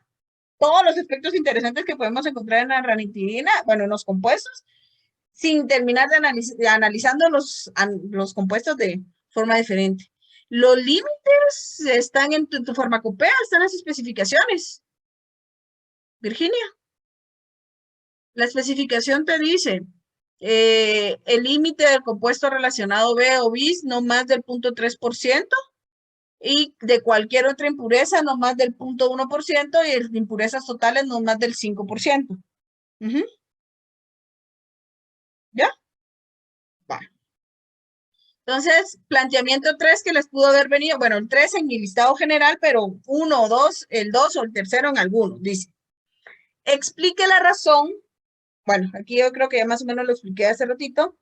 todos los aspectos interesantes que podemos encontrar en la ranitidina, bueno, en los compuestos, sin terminar de analizando los compuestos de forma diferente? Los límites están en tu farmacopea, están las especificaciones. Virginia, la especificación te dice el límite del compuesto relacionado B o bis no más del 0.3%, y de cualquier otra impureza no más del 0.1%, y de impurezas totales no más del 5%. ¿Ya? Va. Entonces, planteamiento 3 que les pudo haber venido, bueno, el 3 en mi listado general, pero 1 o 2, el 2 o el tercero en alguno, dice. Explique la razón, bueno, aquí yo creo que ya más o menos lo expliqué hace ratito,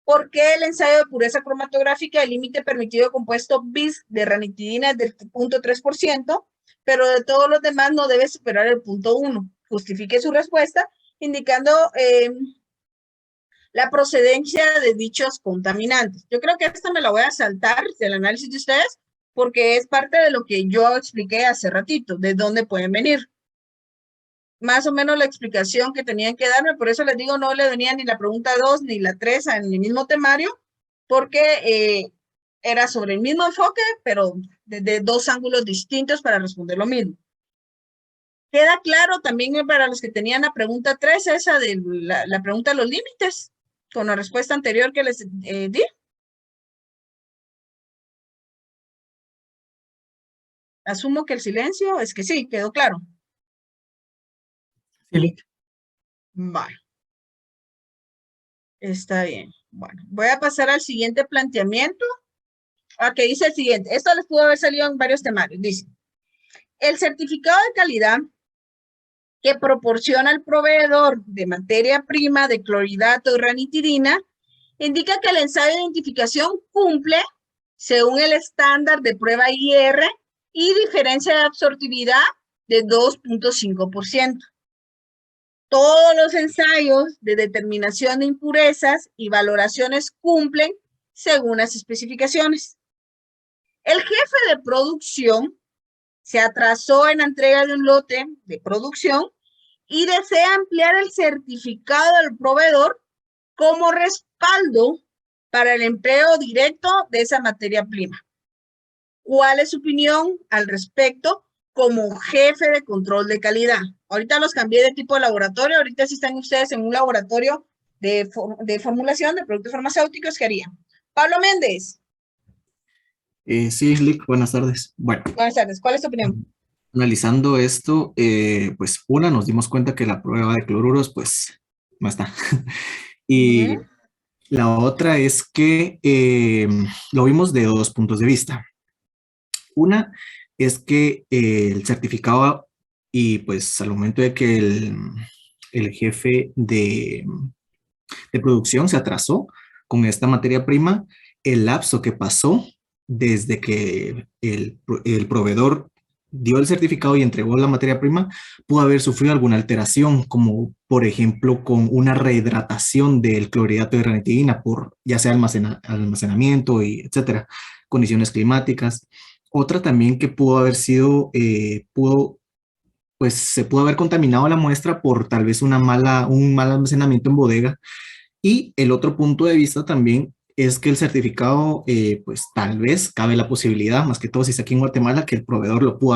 ¿por qué el ensayo de pureza cromatográfica, el límite permitido de compuesto bis de ranitidina es del 0.3%, pero de todos los demás no debe superar el 0.1? Justifique su respuesta indicando la procedencia de dichos contaminantes. Yo creo que esta me la voy a saltar del análisis de ustedes porque es parte de lo que yo expliqué hace ratito, de dónde pueden venir. Más o menos la explicación que tenían que darme, por eso les digo, no le venía ni la pregunta 2 ni la 3 en el mismo temario, porque era sobre el mismo enfoque, pero desde dos ángulos distintos para responder lo mismo. Queda claro también para los que tenían la pregunta 3, esa de la pregunta de los límites, con la respuesta anterior que les di. Asumo que el silencio es que sí, quedó claro. Sí. Vale. Está bien. Bueno, voy a pasar al siguiente planteamiento. Que dice el siguiente. Esto les pudo haber salido en varios temarios. Dice, el certificado de calidad que proporciona el proveedor de materia prima de clorhidrato y ranitidina indica que el ensayo de identificación cumple según el estándar de prueba IR y diferencia de absortividad de 2.5%. Todos los ensayos de determinación de impurezas y valoraciones cumplen según las especificaciones. El jefe de producción se atrasó en la entrega de un lote de producción y desea ampliar el certificado del proveedor como respaldo para el empleo directo de esa materia prima. ¿Cuál es su opinión al respecto como jefe de control de calidad? Ahorita los cambié de tipo de laboratorio, ahorita si están ustedes en un laboratorio de formulación de productos farmacéuticos, ¿qué harían? Pablo Méndez. Sí, Lick, buenas tardes. Bueno, buenas tardes, ¿cuál es tu opinión? Analizando esto, pues nos dimos cuenta que la prueba de cloruros, pues, no está. Y la otra es que lo vimos de dos puntos de vista. Una es que el certificado y pues al momento de que el jefe de producción se atrasó con esta materia prima, el lapso que pasó desde que el proveedor dio el certificado y entregó la materia prima, pudo haber sufrido alguna alteración, como por ejemplo con una rehidratación del clorhidrato de ranitidina por ya sea almacenamiento y etcétera, condiciones climáticas. Otra también que pudo haber sido, pues se pudo haber contaminado la muestra por tal vez un mal almacenamiento en bodega. Y el otro punto de vista también es que el certificado, pues tal vez cabe la posibilidad, más que todo si es aquí en Guatemala, que el proveedor lo pudo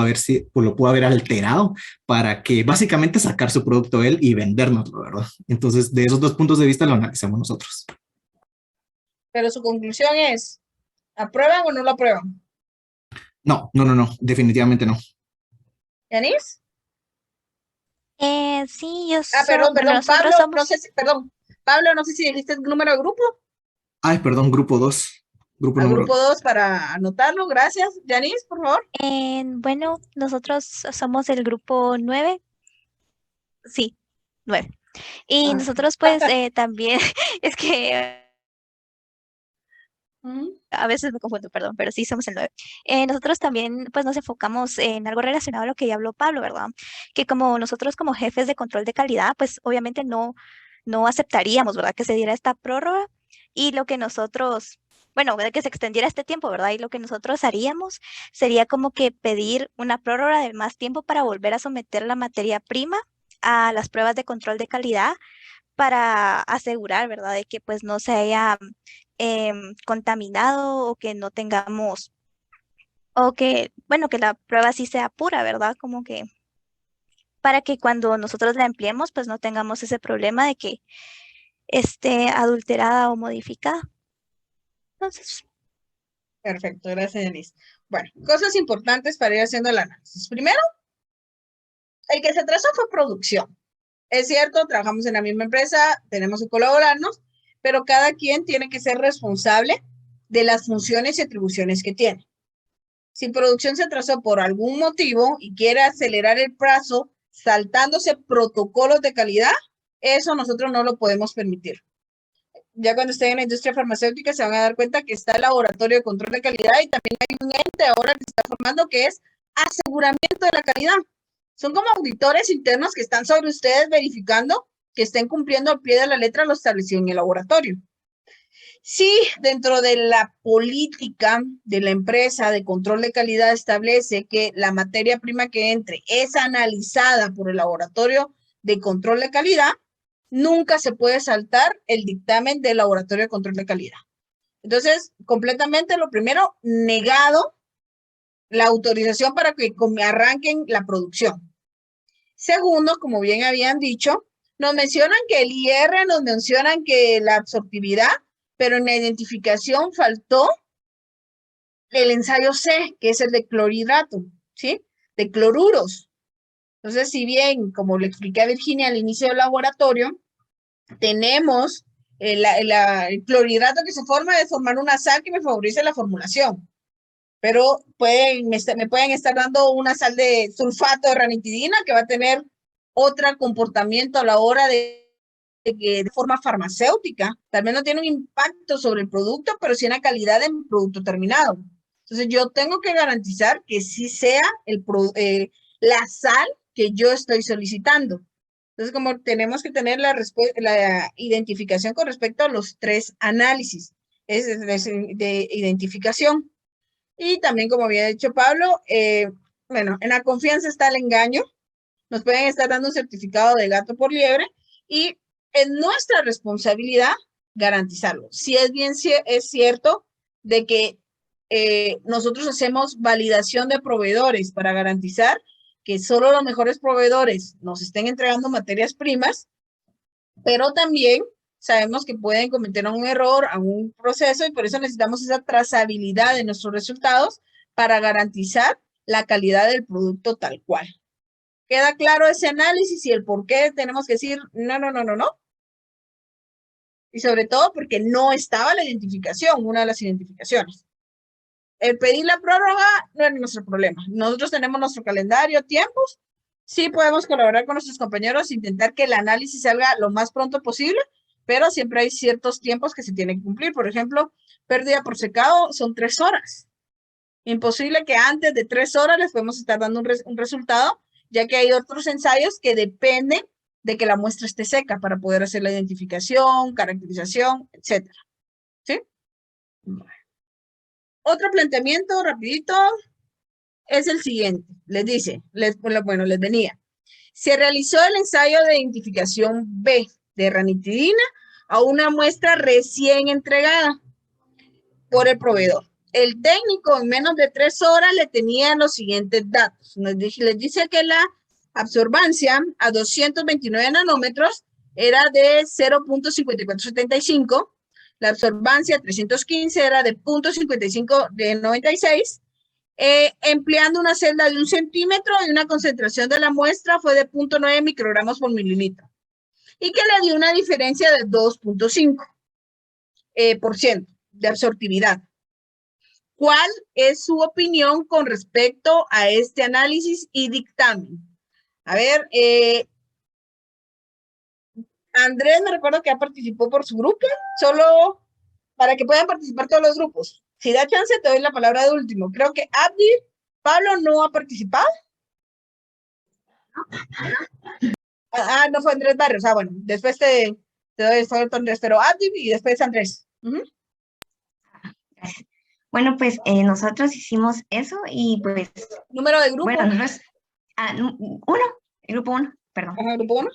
haber alterado para que básicamente sacar su producto él y vendérnoslo, ¿verdad? Entonces, de esos dos puntos de vista lo analizamos nosotros. Pero su conclusión es, ¿aprueban o no lo aprueban? No, definitivamente no. ¿Yanis? Sí, yo perdón, Pablo, no sé si, Pablo, no sé si dijiste el número de grupo. Ay, perdón, grupo 2. Grupo 2 para anotarlo, gracias. Yanis, por favor. Bueno, nosotros somos el grupo 9. Sí, 9. Y nosotros pues también, es que a veces me confundo, perdón, pero sí somos el 9. Nosotros también pues nos enfocamos en algo relacionado a lo que ya habló Pablo, ¿verdad? Que como nosotros como jefes de control de calidad, pues obviamente no aceptaríamos, ¿verdad? Que se diera esta prórroga, y lo que nosotros bueno, de que se extendiera este tiempo, ¿verdad? Y lo que nosotros haríamos sería como que pedir una prórroga de más tiempo para volver a someter la materia prima a las pruebas de control de calidad para asegurar, ¿verdad? De que pues no se haya contaminado o que no tengamos, o que, bueno, que la prueba sí sea pura, ¿verdad? Como que para que cuando nosotros la empleemos, pues no tengamos ese problema de que esté adulterada o modificada. Entonces, Perfecto, gracias, Denise. Bueno, cosas importantes para ir haciendo el análisis. Primero, el que se atrasó fue producción. Es cierto, trabajamos en la misma empresa, tenemos que colaborarnos, pero cada quien tiene que ser responsable de las funciones y atribuciones que tiene. Si producción se atrasó por algún motivo y quiere acelerar el plazo saltándose protocolos de calidad, eso nosotros no lo podemos permitir. Ya cuando estén en la industria farmacéutica se van a dar cuenta que está el laboratorio de control de calidad y también hay un ente ahora que está formando que es aseguramiento de la calidad. Son como auditores internos que están sobre ustedes verificando que estén cumpliendo al pie de la letra lo establecido en el laboratorio. Si dentro de la política de la empresa de control de calidad establece que la materia prima que entre es analizada por el laboratorio de control de calidad, nunca se puede saltar el dictamen del laboratorio de control de calidad. Entonces, completamente lo primero, negado la autorización para que arranquen la producción. Segundo, como bien habían dicho, nos mencionan que el IR, nos mencionan que la absortividad, pero en la identificación faltó el ensayo C, que es el de clorhidrato, ¿sí? De cloruros. Entonces, si bien, como le expliqué a Virginia al inicio del laboratorio, tenemos el clorhidrato que se forma de formar una sal que me favorece la formulación. Pero me pueden estar dando una sal de sulfato de ranitidina que va a tener otro comportamiento a la hora de forma farmacéutica. También no tiene un impacto sobre el producto, pero sí en la calidad del producto terminado. Entonces yo tengo que garantizar que sí sea la sal que yo estoy solicitando. Entonces, como tenemos que tener la identificación con respecto a los 3 análisis de identificación. Y también, como había dicho Pablo, bueno, en la confianza está el engaño. Nos pueden estar dando un certificado de gato por liebre y es nuestra responsabilidad garantizarlo. Si es cierto de que nosotros hacemos validación de proveedores para garantizar que solo los mejores proveedores nos estén entregando materias primas, pero también sabemos que pueden cometer un error a un proceso y por eso necesitamos esa trazabilidad de nuestros resultados para garantizar la calidad del producto tal cual. ¿Queda claro ese análisis y el por qué tenemos que decir no, no, no, no, no? Y sobre todo porque no estaba la identificación, una de las identificaciones. El pedir la prórroga no es nuestro problema. Nosotros tenemos nuestro calendario, tiempos. Sí podemos colaborar con nuestros compañeros, intentar que el análisis salga lo más pronto posible, pero siempre hay ciertos tiempos que se tienen que cumplir. Por ejemplo, pérdida por secado son 3 horas. Imposible que antes de 3 horas les podemos estar dando un resultado, ya que hay otros ensayos que dependen de que la muestra esté seca para poder hacer la identificación, caracterización, etc. ¿Sí? Bueno. Otro planteamiento rapidito es el siguiente. Les dice, les venía. Se realizó el ensayo de identificación B de ranitidina a una muestra recién entregada por el proveedor. El técnico en menos de 3 horas le tenía los siguientes datos. Les dice que la absorbancia a 229 nanómetros era de 0.5475. La absorbancia a 315 era de 0.55 de 96. Empleando una celda de 1 centímetro y una concentración de la muestra fue de 0.9 microgramos por mililitro. Y que le dio una diferencia de 2.5% de absortividad. ¿Cuál es su opinión con respecto a este análisis y dictamen? A ver, Andrés me recuerdo que ya participó por su grupo, solo para que puedan participar todos los grupos. Si da chance, te doy la palabra de último. Creo que Abdi, Pablo no ha participado. No fue Andrés Barrios. Bueno, después te doy el favor, Andrés, pero Abdi y después Andrés. Bueno, pues nosotros hicimos eso y pues... ¿Número de grupo? Bueno, nosotros... el grupo 1, perdón. Ajá, grupo 1.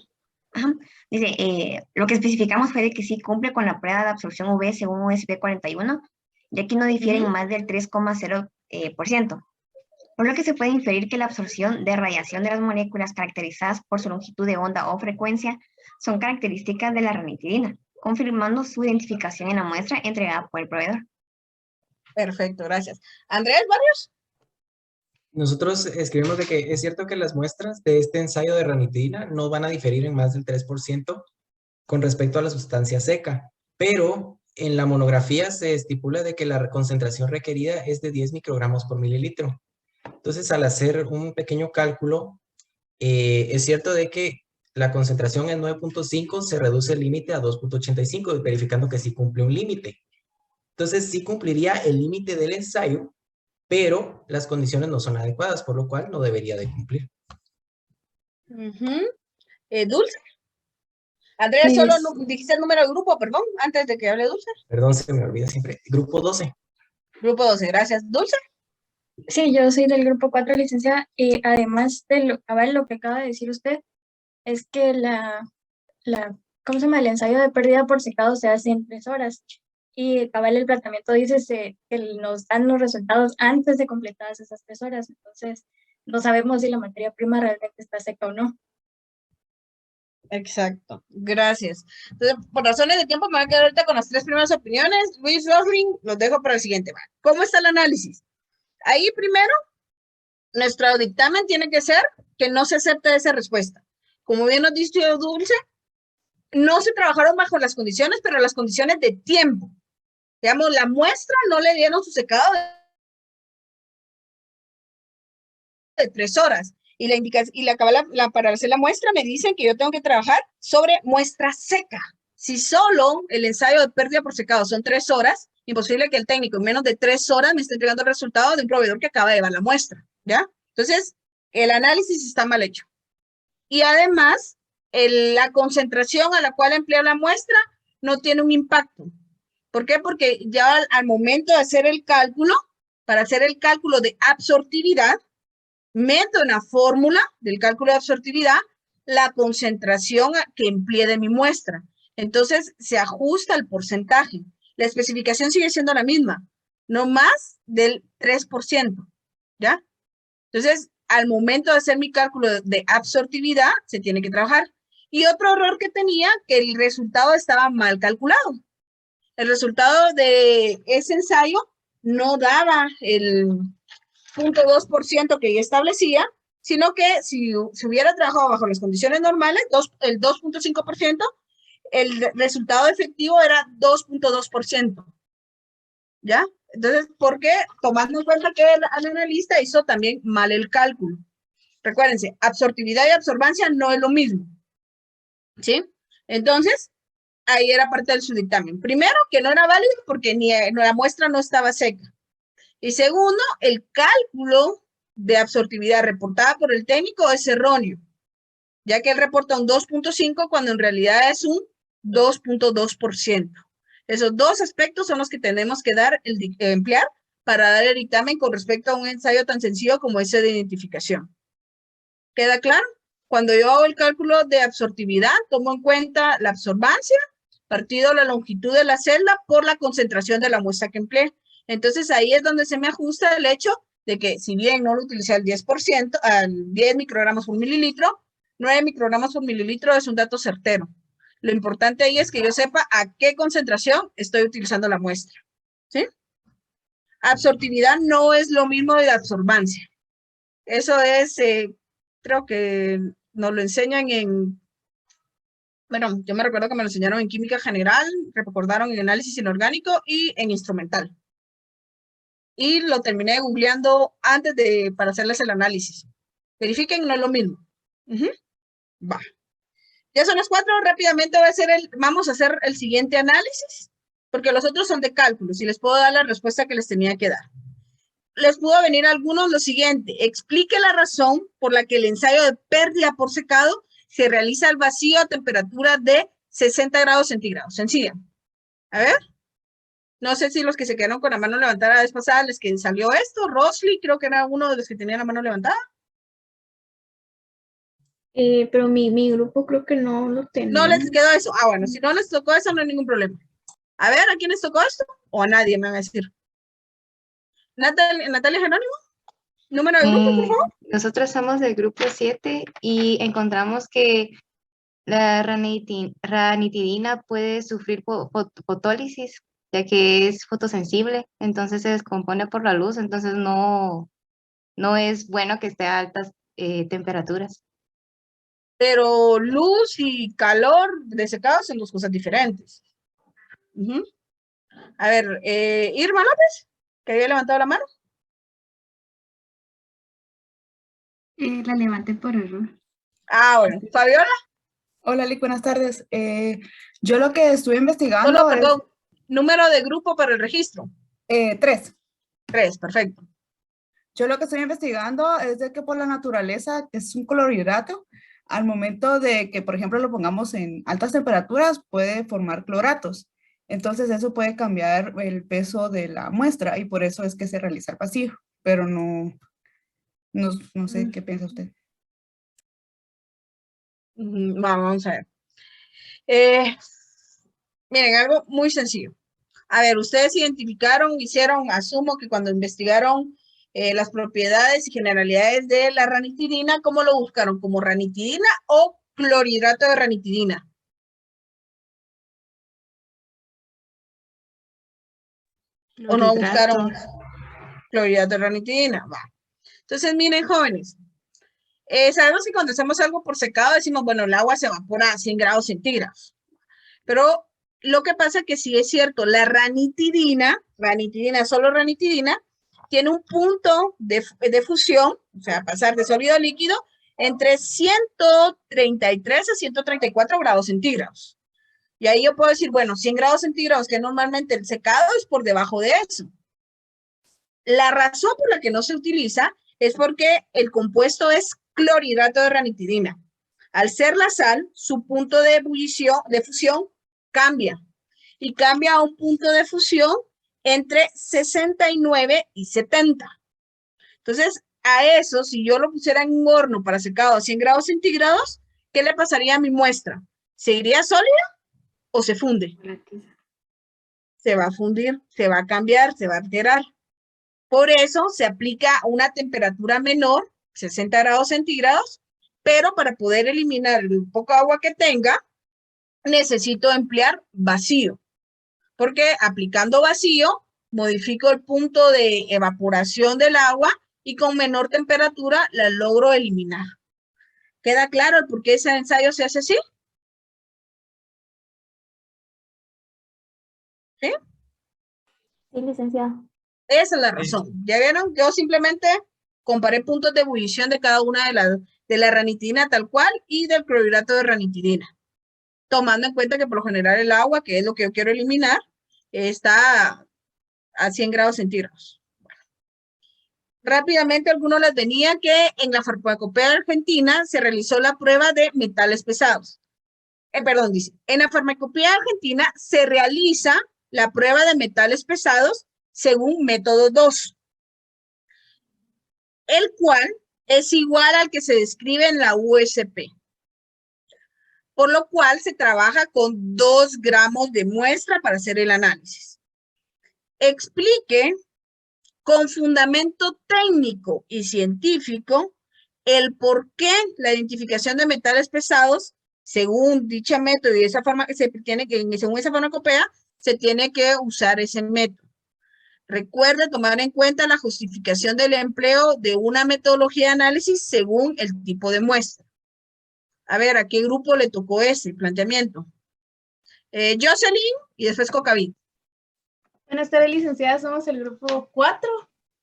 Ajá. Dice, lo que especificamos fue de que sí cumple con la prueba de absorción UV según USP 41, ya que no difieren más del 3,0%. Por lo que se puede inferir que la absorción de radiación de las moléculas caracterizadas por su longitud de onda o frecuencia son características de la ranitidina, confirmando su identificación en la muestra entregada por el proveedor. Perfecto, gracias. Andrés Barrios. Nosotros escribimos de que es cierto que las muestras de este ensayo de ranitidina no van a diferir en más del 3% con respecto a la sustancia seca, pero en la monografía se estipula de que la concentración requerida es de 10 microgramos por mililitro. Entonces, al hacer un pequeño cálculo, es cierto de que la concentración en 9.5 se reduce el límite a 2.85, verificando que sí cumple un límite. Entonces, sí cumpliría el límite del ensayo, pero las condiciones no son adecuadas, por lo cual no debería de cumplir. Dulce. Andrés, solo dijiste el número de grupo, perdón, antes de que hable Dulce. Perdón, se me olvida siempre. Grupo 12. Grupo 12, gracias. Dulce. Sí, yo soy del grupo 4, licenciada, y además de lo que acaba de decir usted, es que ¿cómo se llama? El ensayo de pérdida por secado se hace en 3 horas. Y cabal, el tratamiento dice que nos dan los resultados antes de completadas esas 3 horas. Entonces, no sabemos si la materia prima realmente está seca o no. Exacto, gracias. Entonces, por razones de tiempo, me voy a quedar ahorita con las 3 primeras opiniones. Luis Rosling, los dejo para el siguiente. ¿Cómo está el análisis? Ahí primero, nuestro dictamen tiene que ser que no se acepte esa respuesta. Como bien nos dice Dulce, no se trabajaron bajo las condiciones, pero las condiciones de tiempo. Digamos, la muestra no le dieron su secado de 3 horas. Y la indicación, para hacer la muestra me dicen que yo tengo que trabajar sobre muestra seca. Si solo el ensayo de pérdida por secado son 3 horas, imposible que el técnico en menos de 3 horas me esté entregando el resultado de un proveedor que acaba de llevar la muestra, ¿ya? Entonces, el análisis está mal hecho. Y además, la concentración a la cual emplea la muestra no tiene un impacto. ¿Por qué? Porque ya al momento de hacer el cálculo, para hacer el cálculo de absortividad, meto en la fórmula del cálculo de absortividad la concentración que empleé de mi muestra. Entonces, se ajusta el porcentaje. La especificación sigue siendo la misma, no más del 3%, ¿ya? Entonces, al momento de hacer mi cálculo de absortividad, se tiene que trabajar. Y otro error que tenía, que el resultado estaba mal calculado. El resultado de ese ensayo no daba el 0.2% que yo establecía, sino que si se hubiera trabajado bajo las condiciones normales, el 2.5%, el resultado efectivo era 2.2%. ¿Ya? Entonces, ¿por qué? Tomando en cuenta que el analista hizo también mal el cálculo. Recuérdense, absortividad y absorbancia no es lo mismo. ¿Sí? Entonces, ahí era parte de su dictamen. Primero, que no era válido porque la muestra no estaba seca. Y segundo, el cálculo de absortividad reportada por el técnico es erróneo, ya que él reporta un 2.5 cuando en realidad es un 2.2%. Esos dos aspectos son los que tenemos que emplear para dar el dictamen con respecto a un ensayo tan sencillo como ese de identificación. ¿Queda claro? Cuando yo hago el cálculo de absortividad, tomo en cuenta la absorbancia partido la longitud de la celda por la concentración de la muestra que empleé. Entonces, ahí es donde se me ajusta el hecho de que, si bien no lo utilicé al 10%, al 10 microgramos por mililitro, 9 microgramos por mililitro es un dato certero. Lo importante ahí es que yo sepa a qué concentración estoy utilizando la muestra. ¿Sí? Absortividad no es lo mismo de absorbancia. Eso es, creo que nos lo enseñan bueno, yo me recuerdo que me lo enseñaron en química general, recordaron en análisis inorgánico y en instrumental. Y lo terminé googleando antes para hacerles el análisis. Verifiquen, no es lo mismo. Va. Ya son las 4, rápidamente vamos a hacer el siguiente análisis, porque los otros son de cálculos y les puedo dar la respuesta que les tenía que dar. Les pudo venir a algunos lo siguiente: explique la razón por la que el ensayo de pérdida por secado se realiza al vacío a temperatura de 60 grados centígrados. Sencilla. A ver. No sé si los que se quedaron con la mano levantada la vez pasada les que salió esto. Rosly, creo que era uno de los que tenía la mano levantada. Pero mi grupo creo que no lo tenía. No les quedó eso. Ah, bueno, si no les tocó eso, no hay ningún problema. A ver, ¿a quién les tocó esto? O a nadie, me van a decir. Natalia Jerónimo, número de grupo, por favor. Nosotros somos del grupo 7 y encontramos que la ranitidina puede sufrir fotólisis, ya que es fotosensible, entonces se descompone por la luz, entonces no es bueno que esté a altas temperaturas. Pero luz y calor de secado son dos cosas diferentes. A ver, Irma López, que había levantado la mano. La levanté por error. Ah, bueno. Fabiola. Hola, Lick, buenas tardes. Yo lo que estuve investigando No, perdón. Número de grupo para el registro. 3. 3, perfecto. Yo lo que estoy investigando es de que por la naturaleza es un clorhidrato. Al momento de que, por ejemplo, lo pongamos en altas temperaturas, puede formar cloratos. Entonces, eso puede cambiar el peso de la muestra y por eso es que se realiza el vacío. Pero no sé qué piensa usted. Vamos a ver. Miren, algo muy sencillo. A ver, ustedes identificaron, asumo que cuando investigaron las propiedades y generalidades de la ranitidina, ¿cómo lo buscaron? ¿Como ranitidina o clorhidrato de ranitidina? ¿O no buscaron clorhidrato de ranitidina? Va. Entonces, miren, jóvenes, sabemos que cuando hacemos algo por secado decimos, bueno, el agua se evapora a 100 grados centígrados. Pero lo que pasa es que sí es cierto, la ranitidina, solo ranitidina, tiene un punto de fusión, o sea, pasar de sólido a líquido, entre 133 a 134 grados centígrados. Y ahí yo puedo decir, bueno, 100 grados centígrados, que normalmente el secado es por debajo de eso. La razón por la que no se utiliza es porque el compuesto es clorhidrato de ranitidina. Al ser la sal, su punto de fusión cambia. Y cambia a un punto de fusión entre 69 y 70. Entonces, a eso, si yo lo pusiera en un horno para secado a 100 grados centígrados, ¿qué le pasaría a mi muestra? ¿Se iría sólida o se funde? Se va a fundir, se va a cambiar, se va a alterar. Por eso se aplica una temperatura menor, 60 grados centígrados, pero para poder eliminar el poco agua que tenga, necesito emplear vacío. Porque aplicando vacío, modifico el punto de evaporación del agua y con menor temperatura la logro eliminar. ¿Queda claro el por qué ese ensayo se hace así? ¿Sí? Sí, licenciada. Esa es la razón. ¿Ya vieron? Yo simplemente comparé puntos de ebullición de cada una de la ranitidina tal cual y del clorhidrato de ranitidina. Tomando en cuenta que por lo general el agua, que es lo que yo quiero eliminar, está a 100 grados centígrados. Bueno. Rápidamente, algunos les tenía que en la farmacopea argentina se realizó la prueba de metales pesados. Dice, en la farmacopea argentina se realiza la prueba de metales pesados según método 2, el cual es igual al que se describe en la USP. Por lo cual se trabaja con 2 gramos de muestra para hacer el análisis. Explique con fundamento técnico y científico el por qué la identificación de metales pesados, según dicha método y esa forma que según esa farmacopea, se tiene que usar ese método. Recuerde tomar en cuenta la justificación del empleo de una metodología de análisis según el tipo de muestra. A ver, ¿a qué grupo le tocó ese planteamiento? Jocelyn y después Cocaví. Buenas tardes, licenciada. Somos el grupo 4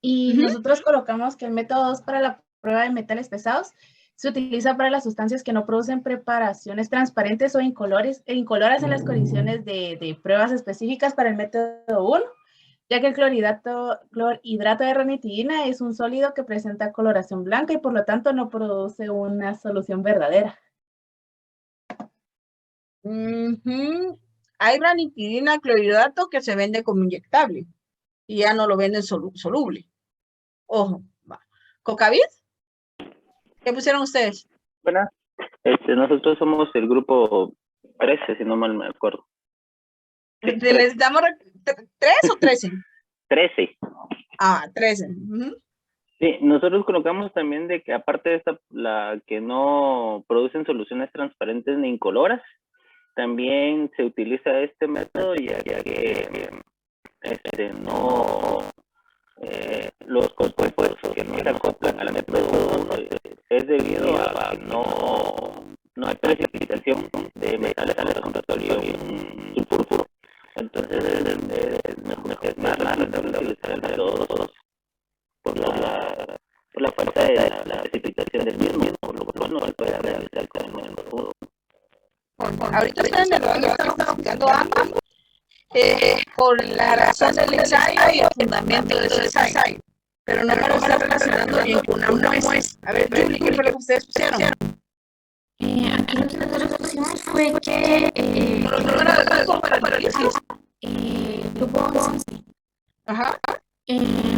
y nosotros colocamos que el método 2 para la prueba de metales pesados se utiliza para las sustancias que no producen preparaciones transparentes o incoloras en las condiciones de pruebas específicas para el método 1, ya que el clorhidrato de ranitidina es un sólido que presenta coloración blanca y por lo tanto no produce una solución verdadera. Hay ranitidina clorhidrato que se vende como inyectable y ya no lo venden soluble. Ojo, va. ¿Cocavid? ¿Qué pusieron ustedes? Buenas. Nosotros somos el grupo 13, si no mal me acuerdo. Sí, ¿Les damos 3 o 13? 13. Ah, 13. Ujú. Sí, nosotros colocamos también de que aparte de esta, la que no producen soluciones transparentes ni incoloras, también se utiliza este método ya que no los compuestos que no se acoplan al método 1 es debido a no hay precipitación de metales con petróleo y sulfuro. Entonces es más rentable utilizar el método 2 por la falta de la precipitación del mismo, por lo cual no se puede realizar con el método 1. Ahorita ustedes me lo han estado explicando ambos por la razón del ensayo y el fundamento de ese ensayo, pero no me lo están relacionando bien con una muestra. A ver, Julie, ¿qué fue lo que ustedes pusieron? Aquí lo que nosotros pusimos fue que grupo 11. Ajá.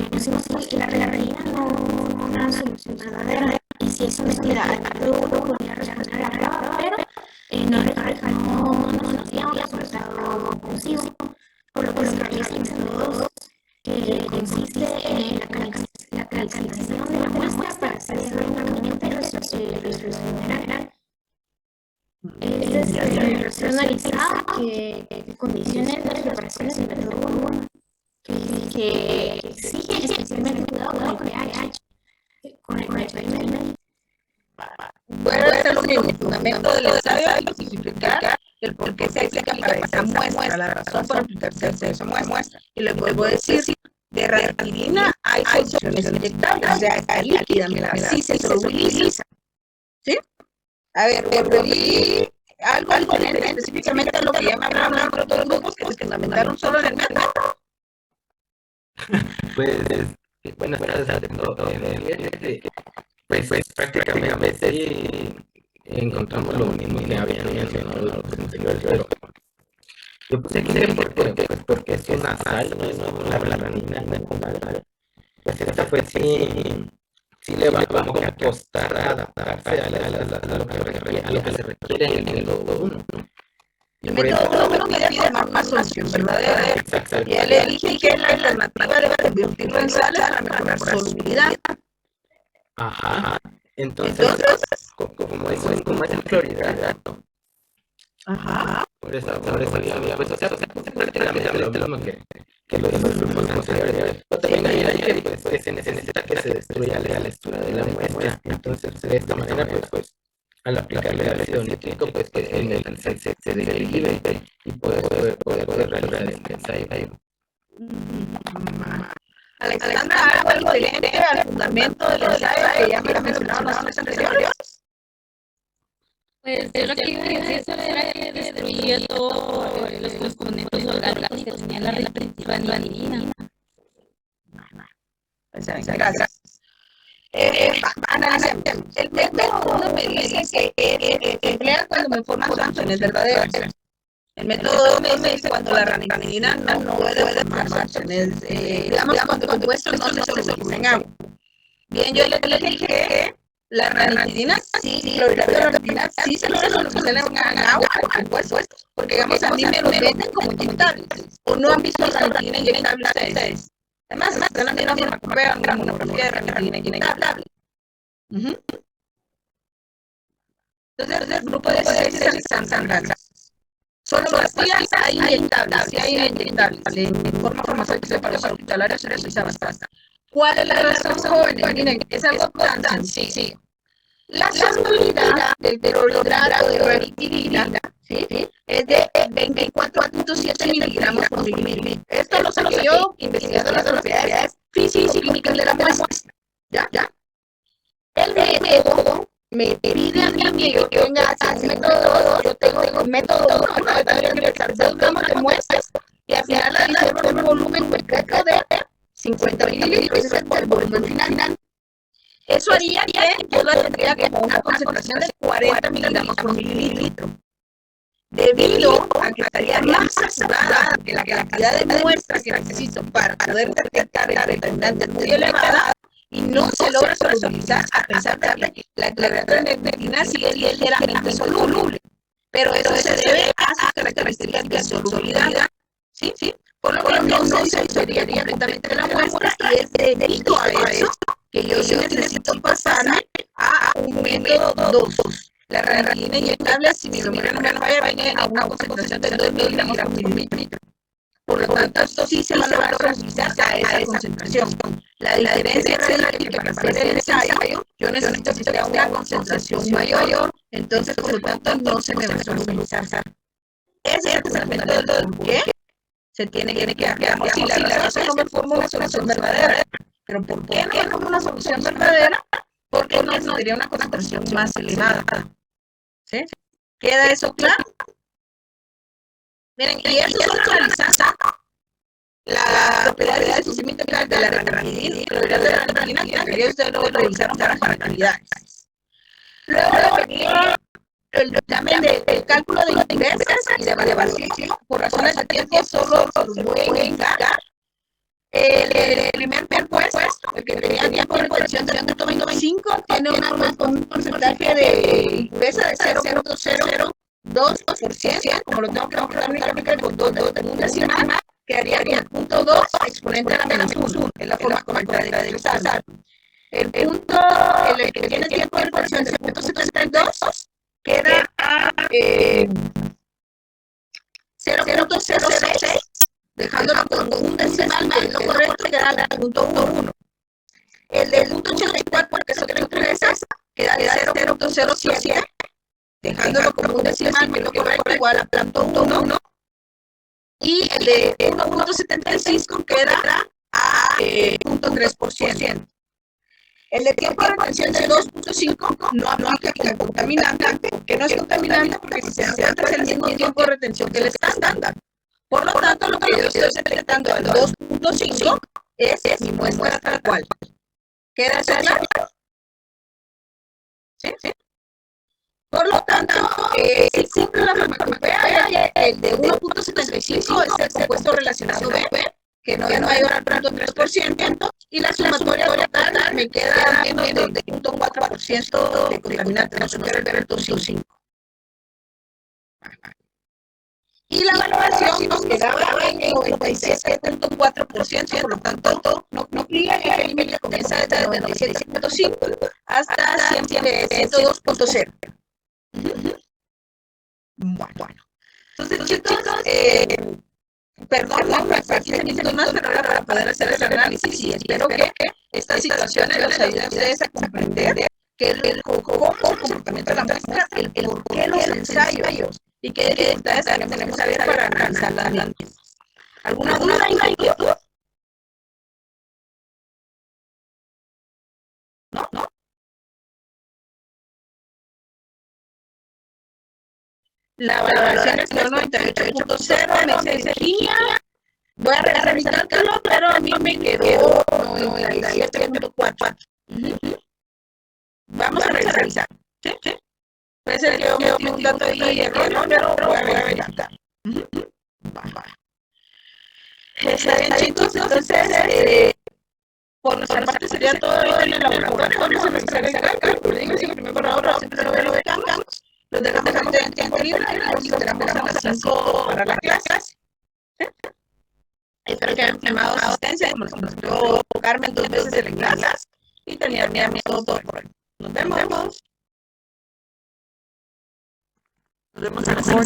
Pusimos que la ranitidina no es una solución verdadera y si eso me tira al grupo podría responder a la prueba, pero no nos dio un resultado conclusivo, por lo que se realiza el método 2, que consiste en la calculación de la muestra para hacer únicamente la resolución general. Esta es la resolución analizada que condiciones de preparaciones del método 1, que exige especialmente cuidado con el pH, con el medio. Bueno, es lo mismo, el fundamento del ensayo y justificar el por qué se aplica para esa muestra, la razón por aplicarse esa muestra. Y les vuelvo a decir, de ranitidina hay soluciones inyectables, o sea, está líquida, mira, sí se solubiliza. ¿Sí? A ver, volví algo diferente, específicamente a lo que ya me hablaron por todos los grupos que se fundamentaron solo en el método. Pues, buenas tardes a todos. Pues prácticamente sí encontramos lo mismo que habían mencionado los anteriores, pero yo puse aquí porque es una sal, no es la ranitidina como tal. Pues esta pues sí le va como que a costar adaptarse a lo que se requiere en el método 1. El método 1 me pide más solución verdadera. Exacto. Ya le dije que la alternativa debe convertirlo en sales para mejorar solubilidad. Ajá. Entonces como es el clorhidrato. Ajá. Por eso pues, o sea, prácticamente lo mismo que los grupos anteriores. Pero también hay que pues, se necesita que se destruya la estructura de la muestra. Entonces, de esta manera, pues al aplicarle el ácido nítrico, pues que el metal se deslibe y poder realizar el ensayo. Alexandra, algo diferente al fundamento del ensayo que ya me mencionaron las veces anteriores. Pues yo lo que iba a decir solo era que destruía todos los componentes orgánicos que tenía la ranitidina. Gracias. El método 1 me dice que emplea cuando me forman soluciones verdaderas. El método 2 me dice cuando la ranitidina no puede formar soluciones, digamos, cuando el compuesto no se solubiliza en agua. Bien, yo le dije que la ranitidina sí, clorhidrato de ranitidina sí se soluciona en agua, por supuesto, porque digamos a mí me lo venden como inyectables. ¿O no han visto la ranitidina inyectable ustedes? Además, están la misma forma como vean una monografía de ranitidina inyectable. Entonces, el grupo de 16 es Alexandra. Solo pastillas hay inyectables, sí hay inyectables. En forma farmacéutica para los hospitalarios se realiza bastante. ¿Cuál es la razón, jóvenes? Miren, es algo tan sencillo. La solubilidad del clorhidrato de ranitidina, ¿sí? Es de 24.7 miligramos por mililitro. Esto lo sé yo investigando las propiedades físico-químicas de la muestra. ¿Ya? El método me pide a mí que yo venga a hacer método 2, yo tengo el método 1, ¿no? También que echar 2 gramos de muestras y al final la reserva de un volumen concreto de 50 mililitros, ese es el volumen final. Eso haría que yo la tendría como una concentración de 40 miligramos por mililitro. Debido a que estaría más saturada, que la cantidad de muestras que necesito para poder detectar el determinante es muy elevada y no se logra solubilizar, a pesar de que la clorhidratometina sí es ligeramente soluble. Pero eso se debe a sus características de solubilidad, ¿sí? Por lo que no se disolvería completamente la muestra y es debido a eso que yo necesito pasarme a un método 2. La ranitidina inyectable, si mi memoria no me falla, viene a una concentración de 2 miligramos por mililitro. Por lo tanto, esto sí se va a lograr solubilizar a esa concentración. La diferencia es que para hacer el ensayo, yo necesito que sea una concentración mayor, entonces, por lo tanto, no se me va a solubilizar. Ese es el método del por qué se tiene que quedar. Si la razón no me forma una solución verdadera, pero ¿por qué no me forma una solución verdadera? Porque no sería una concentración más elevada. ¿Sí? ¿Queda eso claro? Miren, y eso solo analizando las propiedades de sistema integral de la ranitidina y propiedades de la ranitidina, que ustedes lo revisaron para particularidades. Luego venía el dictamen del cálculo de ingresos y de variación. Por razones de tiempo, solo los voy a indicar. El primer puesto, el que tenía tiempo de corrección de 125, tiene un porcentaje de impureza de 0.002%, como lo tengo que calcular únicamente con 2 de un decimal, quedaría 0.2 exponente a la menos 1, es la forma correcta de expresar. El punto, el que tiene tiempo de corrección de 0.72, queda 0.06, dejándolo con un decimal más lo correcto, queda al punto 1. El del punto 84, que es otro interesa, queda de 0.07, dejándolo como un decimal menos correcto, igual a punto 1. Y el de 1.75 queda a 0.3%. El de tiempo de retención de 2.5 no aplica como contaminante, que no es contaminante porque si se encuentra es el mismo tiempo de retención que el estándar. Por lo tanto, lo que yo estoy detectando al 2.5 es mi muestra tal cual. ¿Queda eso claro? ¿Sí? Por lo tanto, si cumple la farmacopea, el de 1.75 es el compuesto relacionado B, que no es mayor al 0.3%, y la sumatoria total me queda menos de 0.4% de contaminante, no supera el 0.5. Y la valoración nos quedaba en 97.4%, por lo tanto, no aplica que el límite comienza desde 97.5 hasta 102.0. Bueno. Entonces, chicos, perdón, no me faltan 15 minutos más, pero ahora para poder hacer el análisis y espero que estas situaciones los ayuden a ustedes a comprender cómo es el comportamiento de la muestra, el por qué los ensayos y qué dificultades tenemos que saber para analizar las mismas. ¿Alguna duda, inquietud? ¿No? La valoración es 98.0, me dice línea. Voy a revisar el cálculo, pero a mí me quedó 97.4. Vamos a revisar. ¿Sí? Puede ser que yo metí un dato ahí de error, pero voy a verificar. Está bien, chicos. Entonces, por nuestra parte sería todo en el laboratorio. Vamos a revisar el cálculo. Digo, si primero por ahora siempre lo veo lo de cambios. Los dejamos en tiempo libre y nos esperamos a las 5 para la clase. Espero que hayan firmado asistencia, como nos dio Carmen 2 veces en la clase y terminamos todo por hoy. Nos vemos. Nos vemos a las 5.